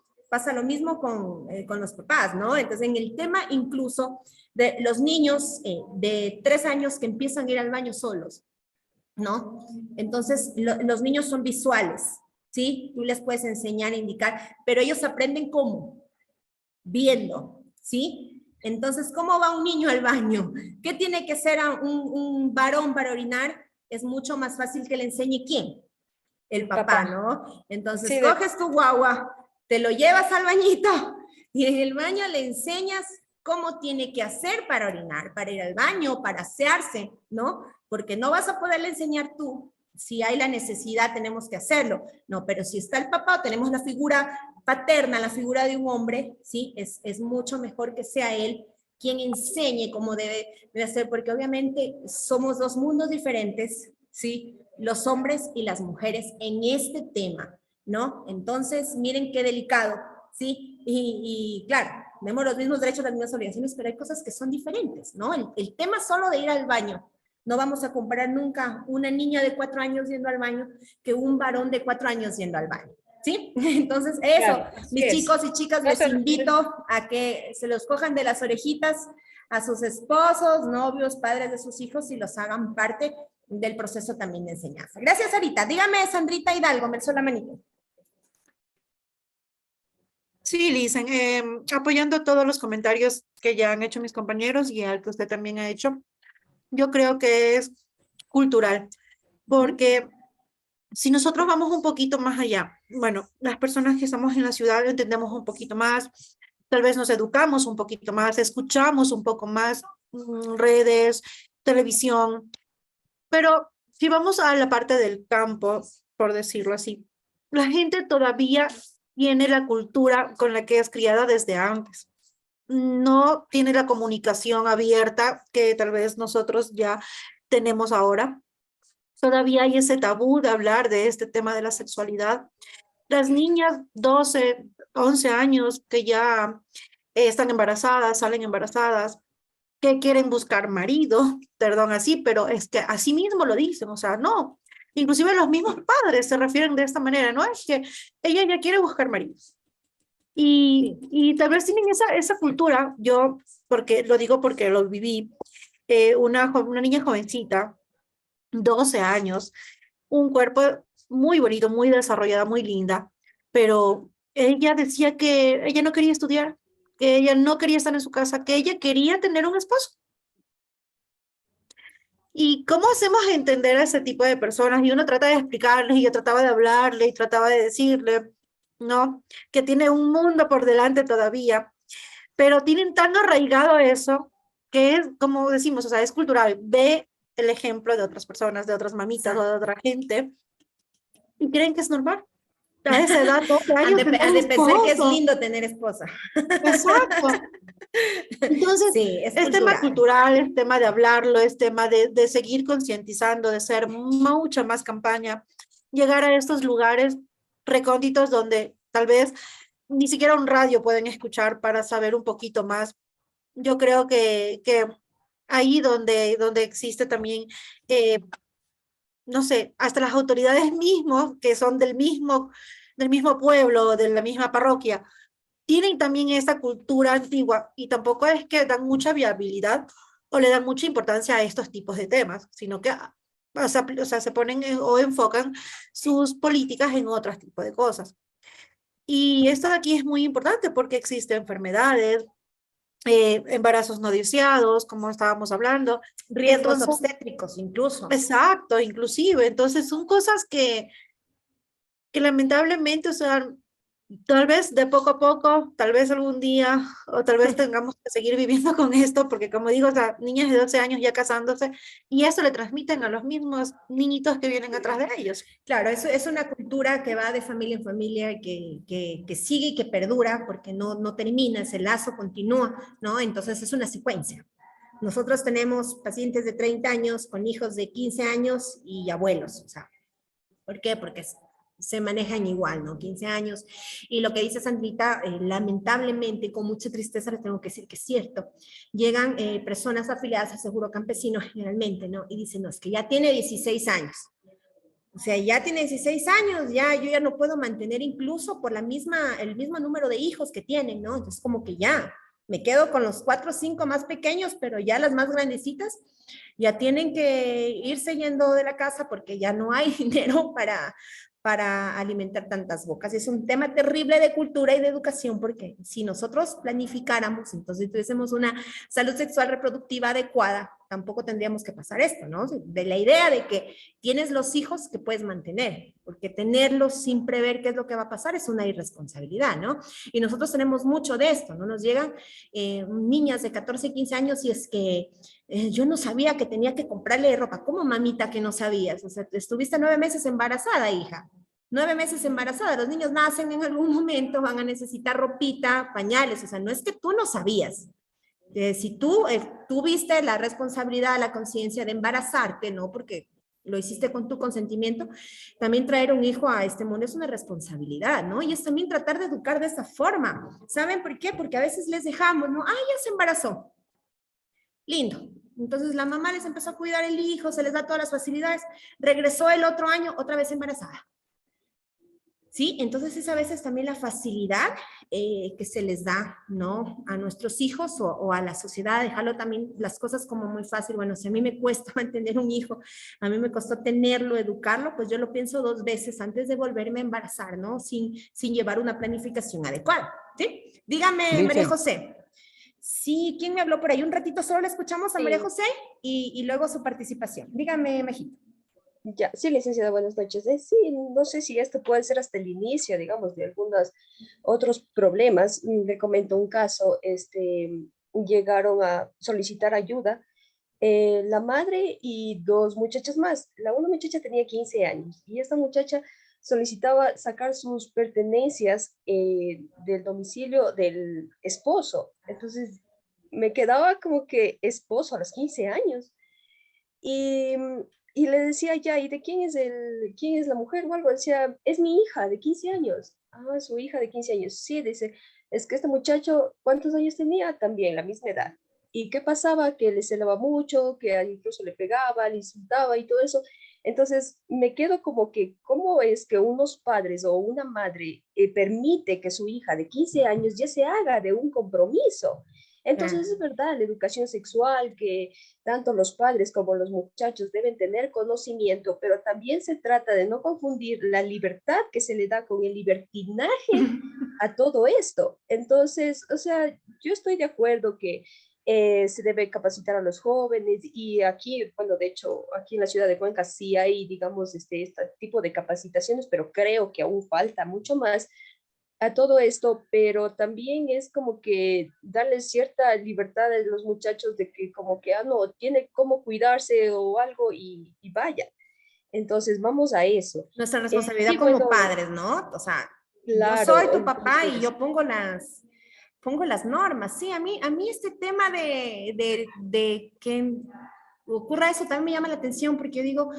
con los papás, ¿no? Entonces, en el tema incluso de los niños de 3 años que empiezan a ir al baño solos, ¿no? Entonces, los niños son visuales, ¿sí? Tú les puedes enseñar, indicar, pero ellos aprenden ¿cómo? Viendo, ¿sí? Entonces, ¿cómo va un niño al baño? ¿Qué tiene que hacer un varón para orinar? Es mucho más fácil que le enseñe ¿quién? El papá, ¿no? Entonces, coges tu guagua, te lo llevas al bañito y en el baño le enseñas cómo tiene que hacer para orinar, para ir al baño, para asearse, ¿no? Porque no vas a poderle enseñar tú. Si hay la necesidad, tenemos que hacerlo. No, pero si está el papá o tenemos la figura paterna, la figura de un hombre, ¿sí? Es mucho mejor que sea él quien enseñe cómo debe hacer, porque obviamente somos dos mundos diferentes, ¿sí? Los hombres y las mujeres en este tema, ¿no? Entonces, miren qué delicado, ¿sí? Y claro, tenemos los mismos derechos, las mismas obligaciones, pero hay cosas que son diferentes, ¿no? El tema solo de ir al baño, no vamos a comparar nunca una niña de 4 años yendo al baño que un varón de 4 años yendo al baño, ¿sí? Entonces, eso, claro, mis chicos y chicas, les invito a que se los cojan de las orejitas a sus esposos, novios, padres de sus hijos y los hagan parte del proceso también de enseñanza. Gracias, Sarita. Dígame, Sandrita Hidalgo, me alzó la manito. Sí, Lisen, apoyando todos los comentarios que ya han hecho mis compañeros y al que usted también ha hecho, yo creo que es cultural, porque si nosotros vamos un poquito más allá, bueno, las personas que estamos en la ciudad entendemos un poquito más, tal vez nos educamos un poquito más, escuchamos un poco más redes, televisión, pero si vamos a la parte del campo, por decirlo así, la gente todavía tiene la cultura con la que es criada desde antes. No tiene la comunicación abierta que tal vez nosotros ya tenemos ahora. Todavía hay ese tabú de hablar de este tema de la sexualidad. Las niñas 12, 11 años que ya están embarazadas, salen embarazadas, que quieren buscar marido, perdón así, pero es que así mismo lo dicen, o sea, no, Inclusive los mismos padres se refieren de esta manera, ¿no? Es que ella ya quiere buscar maridos. Y tal vez tienen esa cultura, yo porque lo digo porque lo viví, una niña jovencita, 12 años, un cuerpo muy bonito, muy desarrollada, muy linda, pero ella decía que ella no quería estudiar, que ella no quería estar en su casa, que ella quería tener un esposo. ¿Y cómo hacemos entender a ese tipo de personas? Y uno trata de explicarles, y yo trataba de hablarle, y trataba de decirle, ¿no? Que tiene un mundo por delante todavía, pero tienen tan arraigado eso, que es, como decimos, o sea, es cultural. Ve el ejemplo de otras personas, de otras mamitas o de otra gente, y creen que es normal. A esa edad, 12 años, tener Han un de pensar que es esposo. lindo tener esposa. Exacto. Entonces, Sí, es tema cultural. cultural, es tema de hablarlo, es tema de seguir concientizando, de hacer mucha más campaña, llegar a estos lugares recónditos donde tal vez ni siquiera un radio pueden escuchar para saber un poquito más. Yo creo que ahí donde existe también, no sé, hasta las autoridades mismos, que son del mismo pueblo, de la misma parroquia, tienen también esa cultura antigua y tampoco es que dan mucha viabilidad o le dan mucha importancia a estos tipos de temas, sino que o sea, se ponen o enfocan sus políticas en otros tipos de cosas. Y esto de aquí es muy importante porque existen enfermedades, embarazos no deseados, como estábamos hablando. Riesgos Entonces, obstétricos incluso. exacto, inclusive. Entonces son cosas que lamentablemente, o sea, tal vez de poco a poco, tal vez algún día, o tal vez tengamos que seguir viviendo con esto, porque como digo, o sea, niñas de 12 años ya casándose, y eso le transmiten a los mismos niñitos que vienen atrás de ellos. Claro, eso es una cultura que va de familia en familia, que sigue y que perdura, porque no termina, ese lazo continúa, ¿no? Entonces es una secuencia. Nosotros tenemos pacientes de 30 años con hijos de 15 años y abuelos, o sea, ¿por qué? Porque se manejan igual, ¿no? 15 años. Y lo que dice Sandrita, lamentablemente, con mucha tristeza les tengo que decir que es cierto, llegan personas afiliadas al Seguro Campesino generalmente, ¿no? Y dicen, no, es que ya tiene 16 años. O sea, ya tiene 16 años, ya yo ya no puedo mantener incluso por el mismo número de hijos que tienen, ¿no? Entonces, como que ya, me quedo con los 4 o 5 más pequeños, pero ya las más grandecitas ya tienen que irse yendo de la casa porque ya no hay dinero para alimentar tantas bocas. Es un tema terrible de cultura y de educación porque si nosotros planificáramos, entonces tuviésemos una salud sexual reproductiva adecuada, tampoco tendríamos que pasar esto, ¿no? De la idea de que tienes los hijos que puedes mantener, porque tenerlos sin prever qué es lo que va a pasar es una irresponsabilidad, ¿no? Y nosotros tenemos mucho de esto, ¿no? Nos llegan niñas de 14, 15 años y es que yo no sabía que tenía que comprarle ropa. ¿Cómo, mamita, que no sabías? O sea, estuviste 9 meses embarazada, hija. 9 meses embarazada. Los niños nacen en algún momento, van a necesitar ropita, pañales. O sea, no es que tú no sabías. Si tú tuviste la responsabilidad, la conciencia de embarazarte, ¿no? Porque lo hiciste con tu consentimiento, también traer un hijo a este mundo es una responsabilidad, ¿no? Y es también tratar de educar de esa forma. ¿Saben por qué? Porque a veces les dejamos, ¿no? Ah, ya se embarazó. Lindo. Entonces la mamá les empezó a cuidar el hijo, se les da todas las facilidades, regresó el otro año otra vez embarazada. ¿Sí? Entonces es a veces también la facilidad que se les da, ¿no? A nuestros hijos o a la sociedad, dejarlo también las cosas como muy fácil. Bueno, si a mí me cuesta mantener un hijo, a mí me costó tenerlo, educarlo, pues yo lo pienso 2 veces antes de volverme a embarazar, ¿no? Sin llevar una planificación adecuada, ¿sí? Dígame, María José. Sí, ¿quién me habló por ahí? Un ratito solo le escuchamos a María José y luego su participación. Dígame, Majito. Ya, sí, licenciada, buenas noches. Sí, no sé si esto puede ser hasta el inicio, digamos, de algunos otros problemas. Le comento un caso, llegaron a solicitar ayuda la madre y 2 muchachas más. Una muchacha tenía 15 años y esta muchacha solicitaba sacar sus pertenencias del domicilio del esposo. Entonces, me quedaba como que esposo a los 15 años. Y, y le decía ya, ¿y de quién es la mujer o algo? Decía, es mi hija de 15 años. Ah, su hija de 15 años. Sí, dice, es que este muchacho, ¿cuántos años tenía? También la misma edad. ¿Y qué pasaba? Que le celaba mucho, que incluso le pegaba, le insultaba y todo eso. Entonces, me quedo como que, ¿cómo es que unos padres o una madre permite que su hija de 15 años ya se haga de un compromiso? Entonces, es verdad, la educación sexual, que tanto los padres como los muchachos deben tener conocimiento, pero también se trata de no confundir la libertad que se le da con el libertinaje a todo esto. Entonces, o sea, yo estoy de acuerdo que se debe capacitar a los jóvenes y aquí, bueno, de hecho, aquí en la ciudad de Cuenca sí hay, digamos, este tipo de capacitaciones, pero creo que aún falta mucho más a todo esto, pero también es como que darles cierta libertad a los muchachos de que como que, no, tiene cómo cuidarse o algo y vaya. Entonces, vamos a eso. Nuestra responsabilidad Sí, como bueno, padres, ¿no? O sea, claro, yo soy tu papá y entonces, yo pongo las normas. Sí, a mí este tema de que ocurra eso también me llama la atención porque yo digo,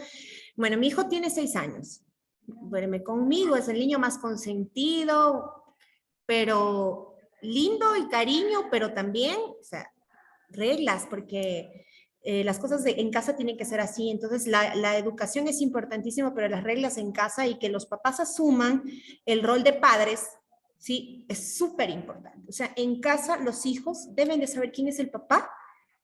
bueno, mi hijo tiene 6 años. Duerme conmigo, es el niño más consentido, pero lindo y cariño, pero también, o sea, reglas, porque las cosas en casa tienen que ser así. Entonces, la educación es importantísima, pero las reglas en casa y que los papás asuman el rol de padres, sí, es súper importante. O sea, en casa los hijos deben de saber quién es el papá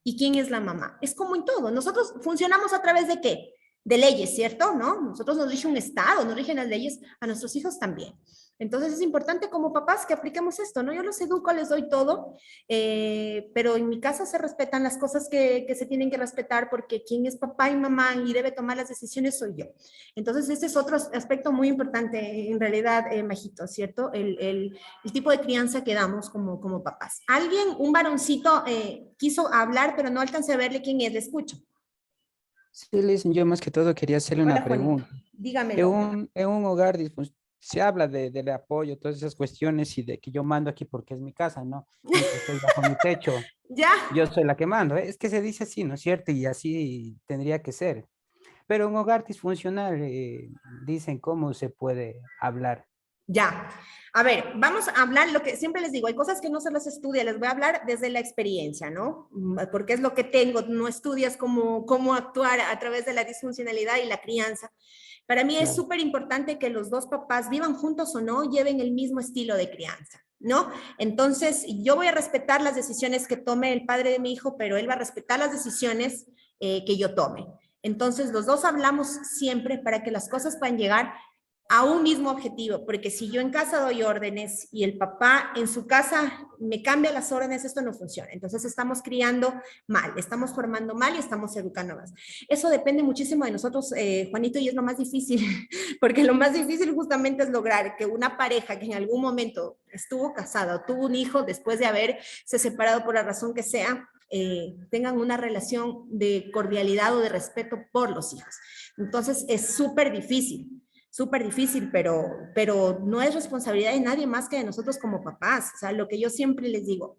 y quién es la mamá. Es como en todo. Nosotros funcionamos a través de ¿qué? De leyes, ¿cierto? ¿No? Nosotros nos rige un Estado, nos rigen las leyes, a nuestros hijos también. Entonces es importante como papás que apliquemos esto, ¿no? Yo los educo, les doy todo, pero en mi casa se respetan las cosas que se tienen que respetar porque quien es papá y mamá y debe tomar las decisiones soy yo. Entonces este es otro aspecto muy importante en realidad, Majito, ¿cierto? El tipo de crianza que damos como papás. Alguien, un varoncito, quiso hablar, pero no alcancé a verle quién es, le escucho. Sí, Liz, yo más que todo quería hacerle una Hola, Juanito. pregunta. Dígamelo. En un hogar se habla del apoyo, todas esas cuestiones y de que yo mando aquí porque es mi casa, ¿no? Estoy bajo mi techo. Ya. Yo soy la que mando. Es que se dice así, ¿no es cierto? Y así tendría que ser. Pero un hogar disfuncional, dicen cómo se puede hablar. Ya. A ver, vamos a hablar lo que siempre les digo, hay cosas que no se las estudia, les voy a hablar desde la experiencia, ¿no? Porque es lo que tengo, no estudias cómo actuar a través de la disfuncionalidad y la crianza. Para mí es súper importante que los dos papás, vivan juntos o no, lleven el mismo estilo de crianza, ¿no? Entonces, yo voy a respetar las decisiones que tome el padre de mi hijo, pero él va a respetar las decisiones que yo tome. Entonces, los dos hablamos siempre para que las cosas puedan llegar a un mismo objetivo, porque si yo en casa doy órdenes y el papá en su casa me cambia las órdenes, esto no funciona. Entonces estamos criando mal, estamos formando mal y estamos educando más. Eso depende muchísimo de nosotros, Juanito, y es lo más difícil, porque lo más difícil justamente es lograr que una pareja que en algún momento estuvo casada o tuvo un hijo después de haberse separado por la razón que sea, tengan una relación de cordialidad o de respeto por los hijos. Entonces es súper difícil, pero no es responsabilidad de nadie más que de nosotros como papás. O sea, lo que yo siempre les digo,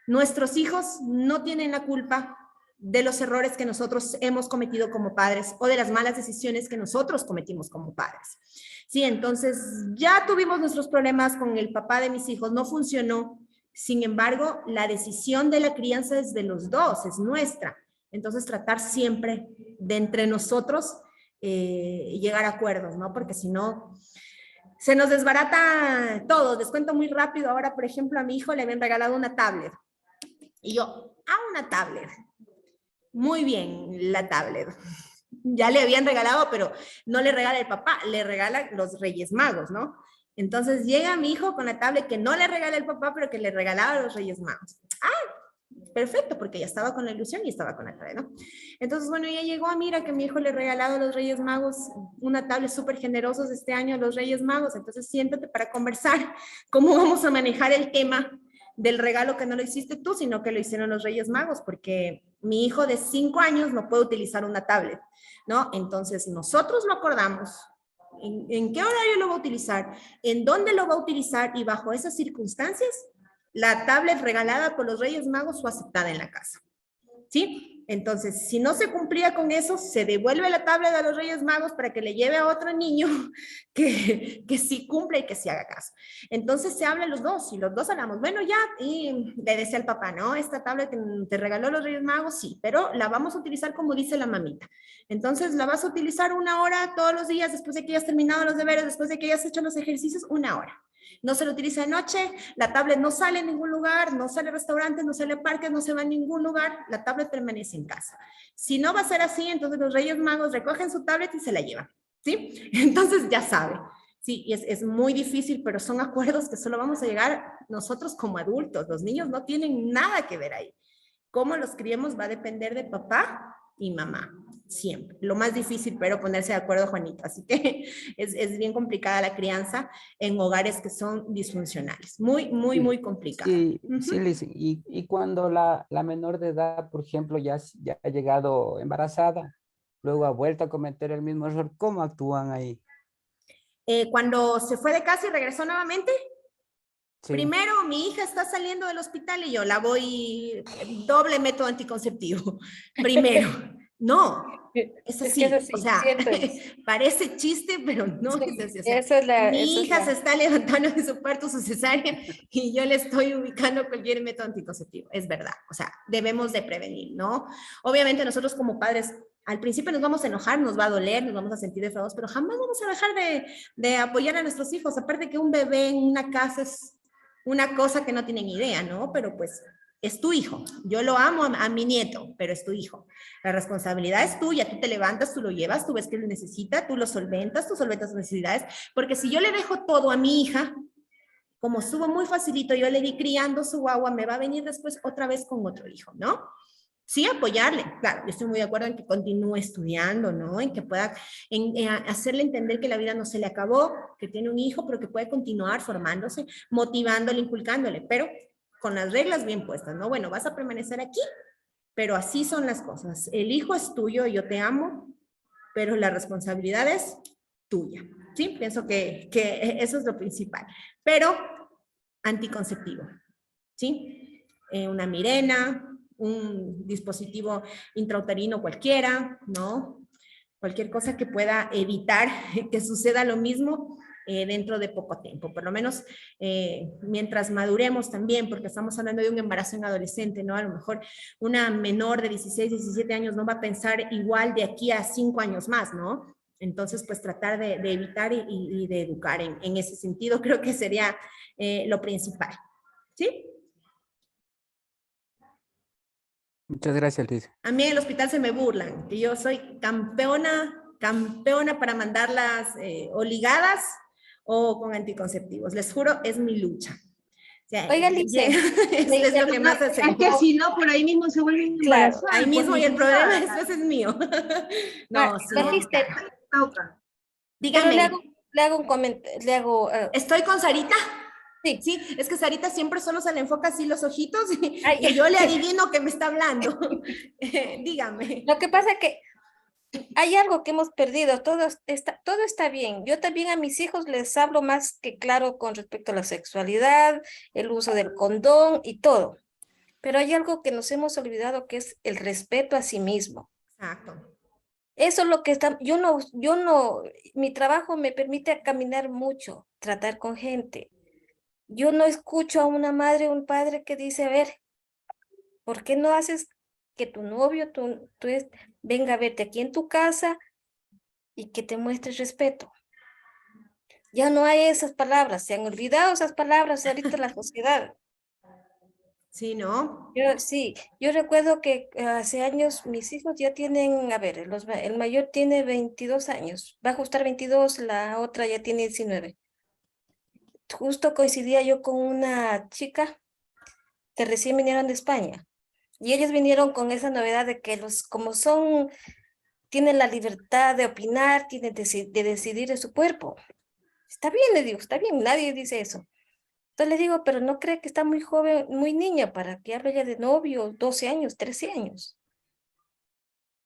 nuestros hijos no tienen la culpa de los errores que nosotros hemos cometido como padres o de las malas decisiones que nosotros cometimos como padres. Sí, entonces ya tuvimos nuestros problemas con el papá de mis hijos, no funcionó. Sin embargo, la decisión de la crianza es de los dos, es nuestra. Entonces, tratar siempre de entre nosotros llegar a acuerdos, ¿no? Porque si no, se nos desbarata todo. Les cuento muy rápido. Ahora, por ejemplo, a mi hijo le habían regalado una tablet. Y yo, una tablet. Muy bien, la tablet. Ya le habían regalado, pero no le regala el papá, le regala los Reyes Magos, ¿no? Entonces llega mi hijo con la tablet que no le regala el papá, pero que le regalaba los Reyes Magos. Perfecto, porque ya estaba con la ilusión y estaba con la tablet, ¿no? Entonces, bueno, ya llegó, mira que mi hijo le ha regalado a los Reyes Magos una tablet súper generosos este año a los Reyes Magos, entonces siéntate para conversar cómo vamos a manejar el tema del regalo que no lo hiciste tú, sino que lo hicieron los Reyes Magos, porque mi hijo de 5 años no puede utilizar una tablet, ¿no? Entonces, nosotros lo acordamos. ¿En qué horario lo va a utilizar? ¿En dónde lo va a utilizar? Y bajo esas circunstancias, la tablet regalada por los Reyes Magos fue aceptada en la casa. ¿Sí? Entonces, si no se cumplía con eso, se devuelve la tablet a los Reyes Magos para que le lleve a otro niño que sí cumple y que sí haga caso. Entonces se hablan los dos y los dos hablamos, bueno ya, y le decía al papá, ¿no? Esta tablet te regaló los Reyes Magos, sí, pero la vamos a utilizar como dice la mamita. Entonces la vas a utilizar 1 hora todos los días después de que hayas terminado los deberes, después de que hayas hecho los ejercicios, 1 hora. No se lo utiliza de noche, la tablet no sale en ningún lugar, no sale a restaurantes, no sale a parques, no se va a ningún lugar, la tablet permanece en casa. Si no va a ser así, entonces los Reyes Magos recogen su tablet y se la llevan, ¿sí? Entonces ya sabe. Sí, y es muy difícil, pero son acuerdos que solo vamos a llegar nosotros como adultos. Los niños no tienen nada que ver ahí. Cómo los criemos va a depender de papá y mamá, siempre. Lo más difícil, pero ponerse de acuerdo, Juanito. Así que es bien complicada la crianza en hogares que son disfuncionales. Muy complicada. Sí, sí, Liz, y cuando la menor de edad, por ejemplo, ya ha llegado embarazada, luego ha vuelto a cometer el mismo error, ¿cómo actúan ahí? Cuando se fue de casa y regresó nuevamente, Sí. primero mi hija está saliendo del hospital y yo la voy doble método anticonceptivo. Primero, no, es así, o sea, parece chiste, pero no es así. O sea, mi hija se está levantando de su parto, su cesárea, y yo le estoy ubicando cualquier método anticonceptivo, es verdad, o sea, debemos de prevenir, ¿no? Obviamente nosotros como padres, al principio nos vamos a enojar, nos va a doler, nos vamos a sentir defraudados, pero jamás vamos a dejar de apoyar a nuestros hijos, aparte que un bebé en una casa es una cosa que no tienen idea, ¿no? Pero pues es tu hijo. Yo lo amo a mi nieto, pero es tu hijo. La responsabilidad es tuya. Tú te levantas, tú lo llevas, tú ves que lo necesita, tú solventas sus necesidades. Porque si yo le dejo todo a mi hija, como estuvo muy facilito, yo le di criando su guagua, me va a venir después otra vez con otro hijo, ¿no? Sí, apoyarle, claro, yo estoy muy de acuerdo en que continúe estudiando, ¿no? En que pueda hacerle entender que la vida no se le acabó, que tiene un hijo, pero que puede continuar formándose, motivándole, inculcándole, pero con las reglas bien puestas, ¿no? Bueno, vas a permanecer aquí, pero así son las cosas. El hijo es tuyo, yo te amo, pero la responsabilidad es tuya, ¿sí? Pienso que eso es lo principal. Pero anticonceptivo, ¿sí? Una Mirena, un dispositivo intrauterino cualquiera, ¿no? Cualquier cosa que pueda evitar que suceda lo mismo dentro de poco tiempo, por lo menos mientras maduremos también, porque estamos hablando de un embarazo en adolescente, ¿no? A lo mejor una menor de 16, 17 años no va a pensar igual de aquí a 5 años más, ¿no? Entonces, pues tratar de evitar y de educar en ese sentido, creo que sería lo principal, ¿sí? Muchas gracias, Liz. A mí en el hospital se me burlan, que yo soy campeona para mandarlas o ligadas o con anticonceptivos. Les juro, es mi lucha. O sea, oiga, Lice, es lo que más hace. Es que si no, por ahí mismo se vuelven Claro, embarazadas, ahí mismo pues, y el problema licenciada. después es mío. No, sí. Magister, Dígame. pero le hago un comentario, ¿Estoy con Sarita? Sí. Sí, es que Sarita siempre solo se le enfoca así los ojitos y yo le adivino que me está hablando. Dígame. Lo que pasa es que hay algo que hemos perdido, todo está bien. Yo también a mis hijos les hablo más que claro con respecto a la sexualidad, el uso del condón y todo. Pero hay algo que nos hemos olvidado que es el respeto a sí mismo. Exacto. Eso es lo que está, mi trabajo me permite caminar mucho, tratar con gente. Yo no escucho a una madre o un padre que dice, a ver, ¿por qué no haces que tu novio, venga a verte aquí en tu casa y que te muestre respeto? Ya no hay esas palabras, se han olvidado esas palabras ahorita en la sociedad. Sí, ¿no? Yo recuerdo que hace años mis hijos ya tienen, a ver, el mayor tiene 22 años, va a ajustar 22, la otra ya tiene 19. Justo coincidía yo con una chica que recién vinieron de España y ellos vinieron con esa novedad de que tienen la libertad de opinar, tienen de decidir de su cuerpo. Está bien, le digo, está bien, nadie dice eso. Entonces le digo, pero no cree que está muy joven, muy niña para que hable ya de novio, 12 años, 13 años.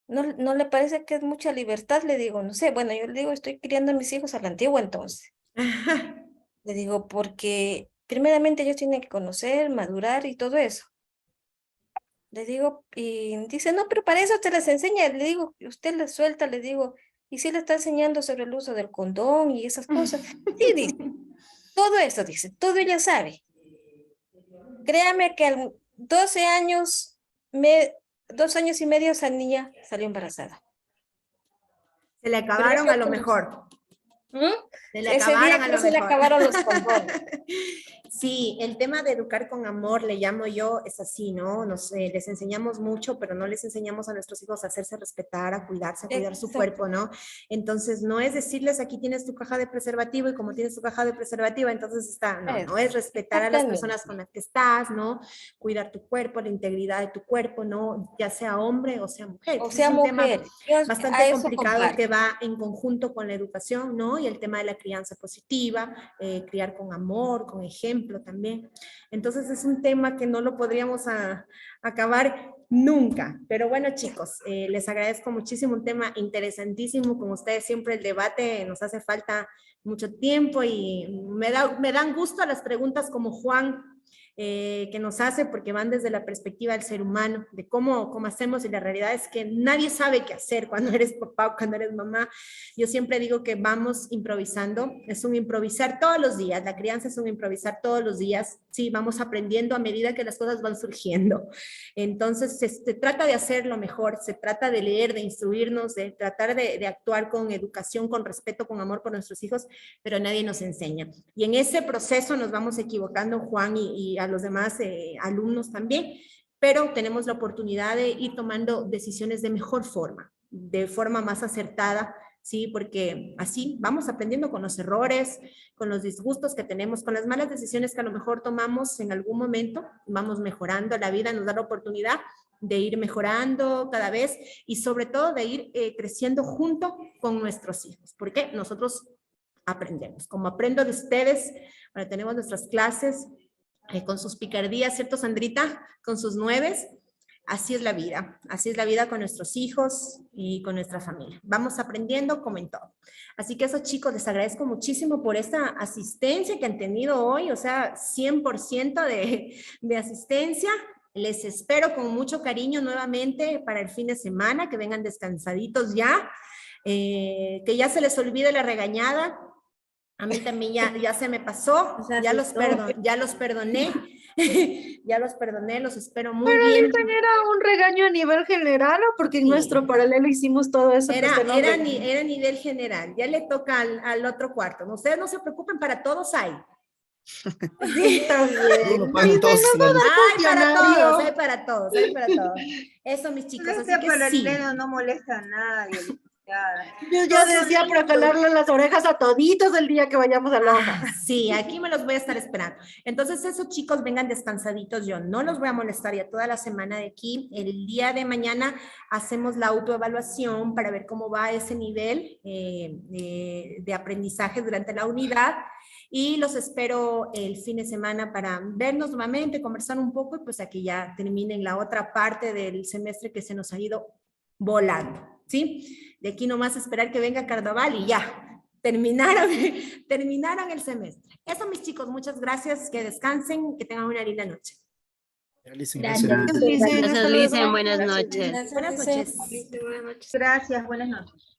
¿No le parece que es mucha libertad? Le digo, no sé, bueno, yo le digo, estoy criando a mis hijos a la antigua entonces. Le digo, porque primeramente ellos tienen que conocer, madurar y todo eso. Le digo, y dice, no, pero para eso te les enseña. Le digo, usted les suelta, le digo, y sí le está enseñando sobre el uso del condón y esas cosas. Sí, dice, todo eso, dice, todo ella sabe. Créame que a 12 años, 2 años y medio esa niña salió embarazada. Se le acabaron a lo mejor. Se le Ese día acabaron a que lo se le mejor. acabaron los condones. Sí, el tema de educar con amor, le llamo yo, es así, ¿no? Les enseñamos mucho, pero no les enseñamos a nuestros hijos a hacerse respetar, a cuidarse, a cuidar su cuerpo, ¿no? Entonces, no es decirles, aquí tienes tu caja de preservativo y como tienes tu caja de preservativo, entonces está, no es respetar a las personas con las que estás, ¿no? Cuidar tu cuerpo, la integridad de tu cuerpo, ¿no? Ya sea hombre o sea mujer. O sea, es un tema mujer. bastante complicado que va en conjunto con la educación, ¿no? Y el tema de la crianza positiva, criar con amor, con ejemplo también. Entonces es un tema que no lo podríamos acabar nunca. Pero bueno, chicos, les agradezco muchísimo, un tema interesantísimo. Con ustedes siempre el debate nos hace falta mucho tiempo y me dan gusto las preguntas como Juan, que nos hace, porque van desde la perspectiva del ser humano, de cómo hacemos, y la realidad es que nadie sabe qué hacer cuando eres papá o cuando eres mamá. Yo siempre digo que vamos improvisando, es un improvisar todos los días, la crianza es un improvisar todos los días, sí, vamos aprendiendo a medida que las cosas van surgiendo. Entonces, se trata de hacer lo mejor, se trata de leer, de instruirnos, de tratar de actuar con educación, con respeto, con amor por nuestros hijos, pero nadie nos enseña. Y en ese proceso nos vamos equivocando, Juan, y a los demás alumnos también, pero tenemos la oportunidad de ir tomando decisiones de mejor forma, de forma más acertada, ¿sí? Porque así vamos aprendiendo con los errores, con los disgustos que tenemos, con las malas decisiones que a lo mejor tomamos en algún momento, vamos mejorando. La vida nos da la oportunidad de ir mejorando cada vez y sobre todo de ir creciendo junto con nuestros hijos, porque nosotros aprendemos. Como aprendo de ustedes, bueno, tenemos nuestras clases con sus picardías, ¿cierto, Sandrita? Con sus 9. Así es la vida con nuestros hijos y con nuestra familia. Vamos aprendiendo como en todo. Así que eso, chicos, les agradezco muchísimo por esta asistencia que han tenido hoy, o sea, 100% de asistencia. Les espero con mucho cariño nuevamente para el fin de semana, que vengan descansaditos ya, que ya se les olvide la regañada. A mí también ya se me pasó, ya los perdoné, ya los perdoné, los espero muy Pero bien. dicen, ¿era un regaño a nivel general o porque en nuestro paralelo hicimos todo eso? Era a nivel general, ya le toca al otro cuarto. Ustedes no se preocupen, para todos hay. Sí, está bien. Hay para todos. Eso, mis chicos, así que sí. No molesta a nadie. Yo ya decía para calarle las orejas a toditos el día que vayamos a Loja. Sí, aquí me los voy a estar esperando. Entonces, esos chicos vengan descansaditos, yo no los voy a molestar ya toda la semana de aquí. El día de mañana hacemos la autoevaluación para ver cómo va ese nivel de aprendizaje durante la unidad. Y los espero el fin de semana para vernos nuevamente, conversar un poco y pues aquí ya terminen la otra parte del semestre que se nos ha ido volando, ¿sí? De aquí nomás esperar que venga Carnaval y ya, terminaron el semestre. Eso, mis chicos, muchas gracias, que descansen, que tengan una linda noche. Gracias, Licen, buenas noches. Buenas noches. Gracias, buenas noches.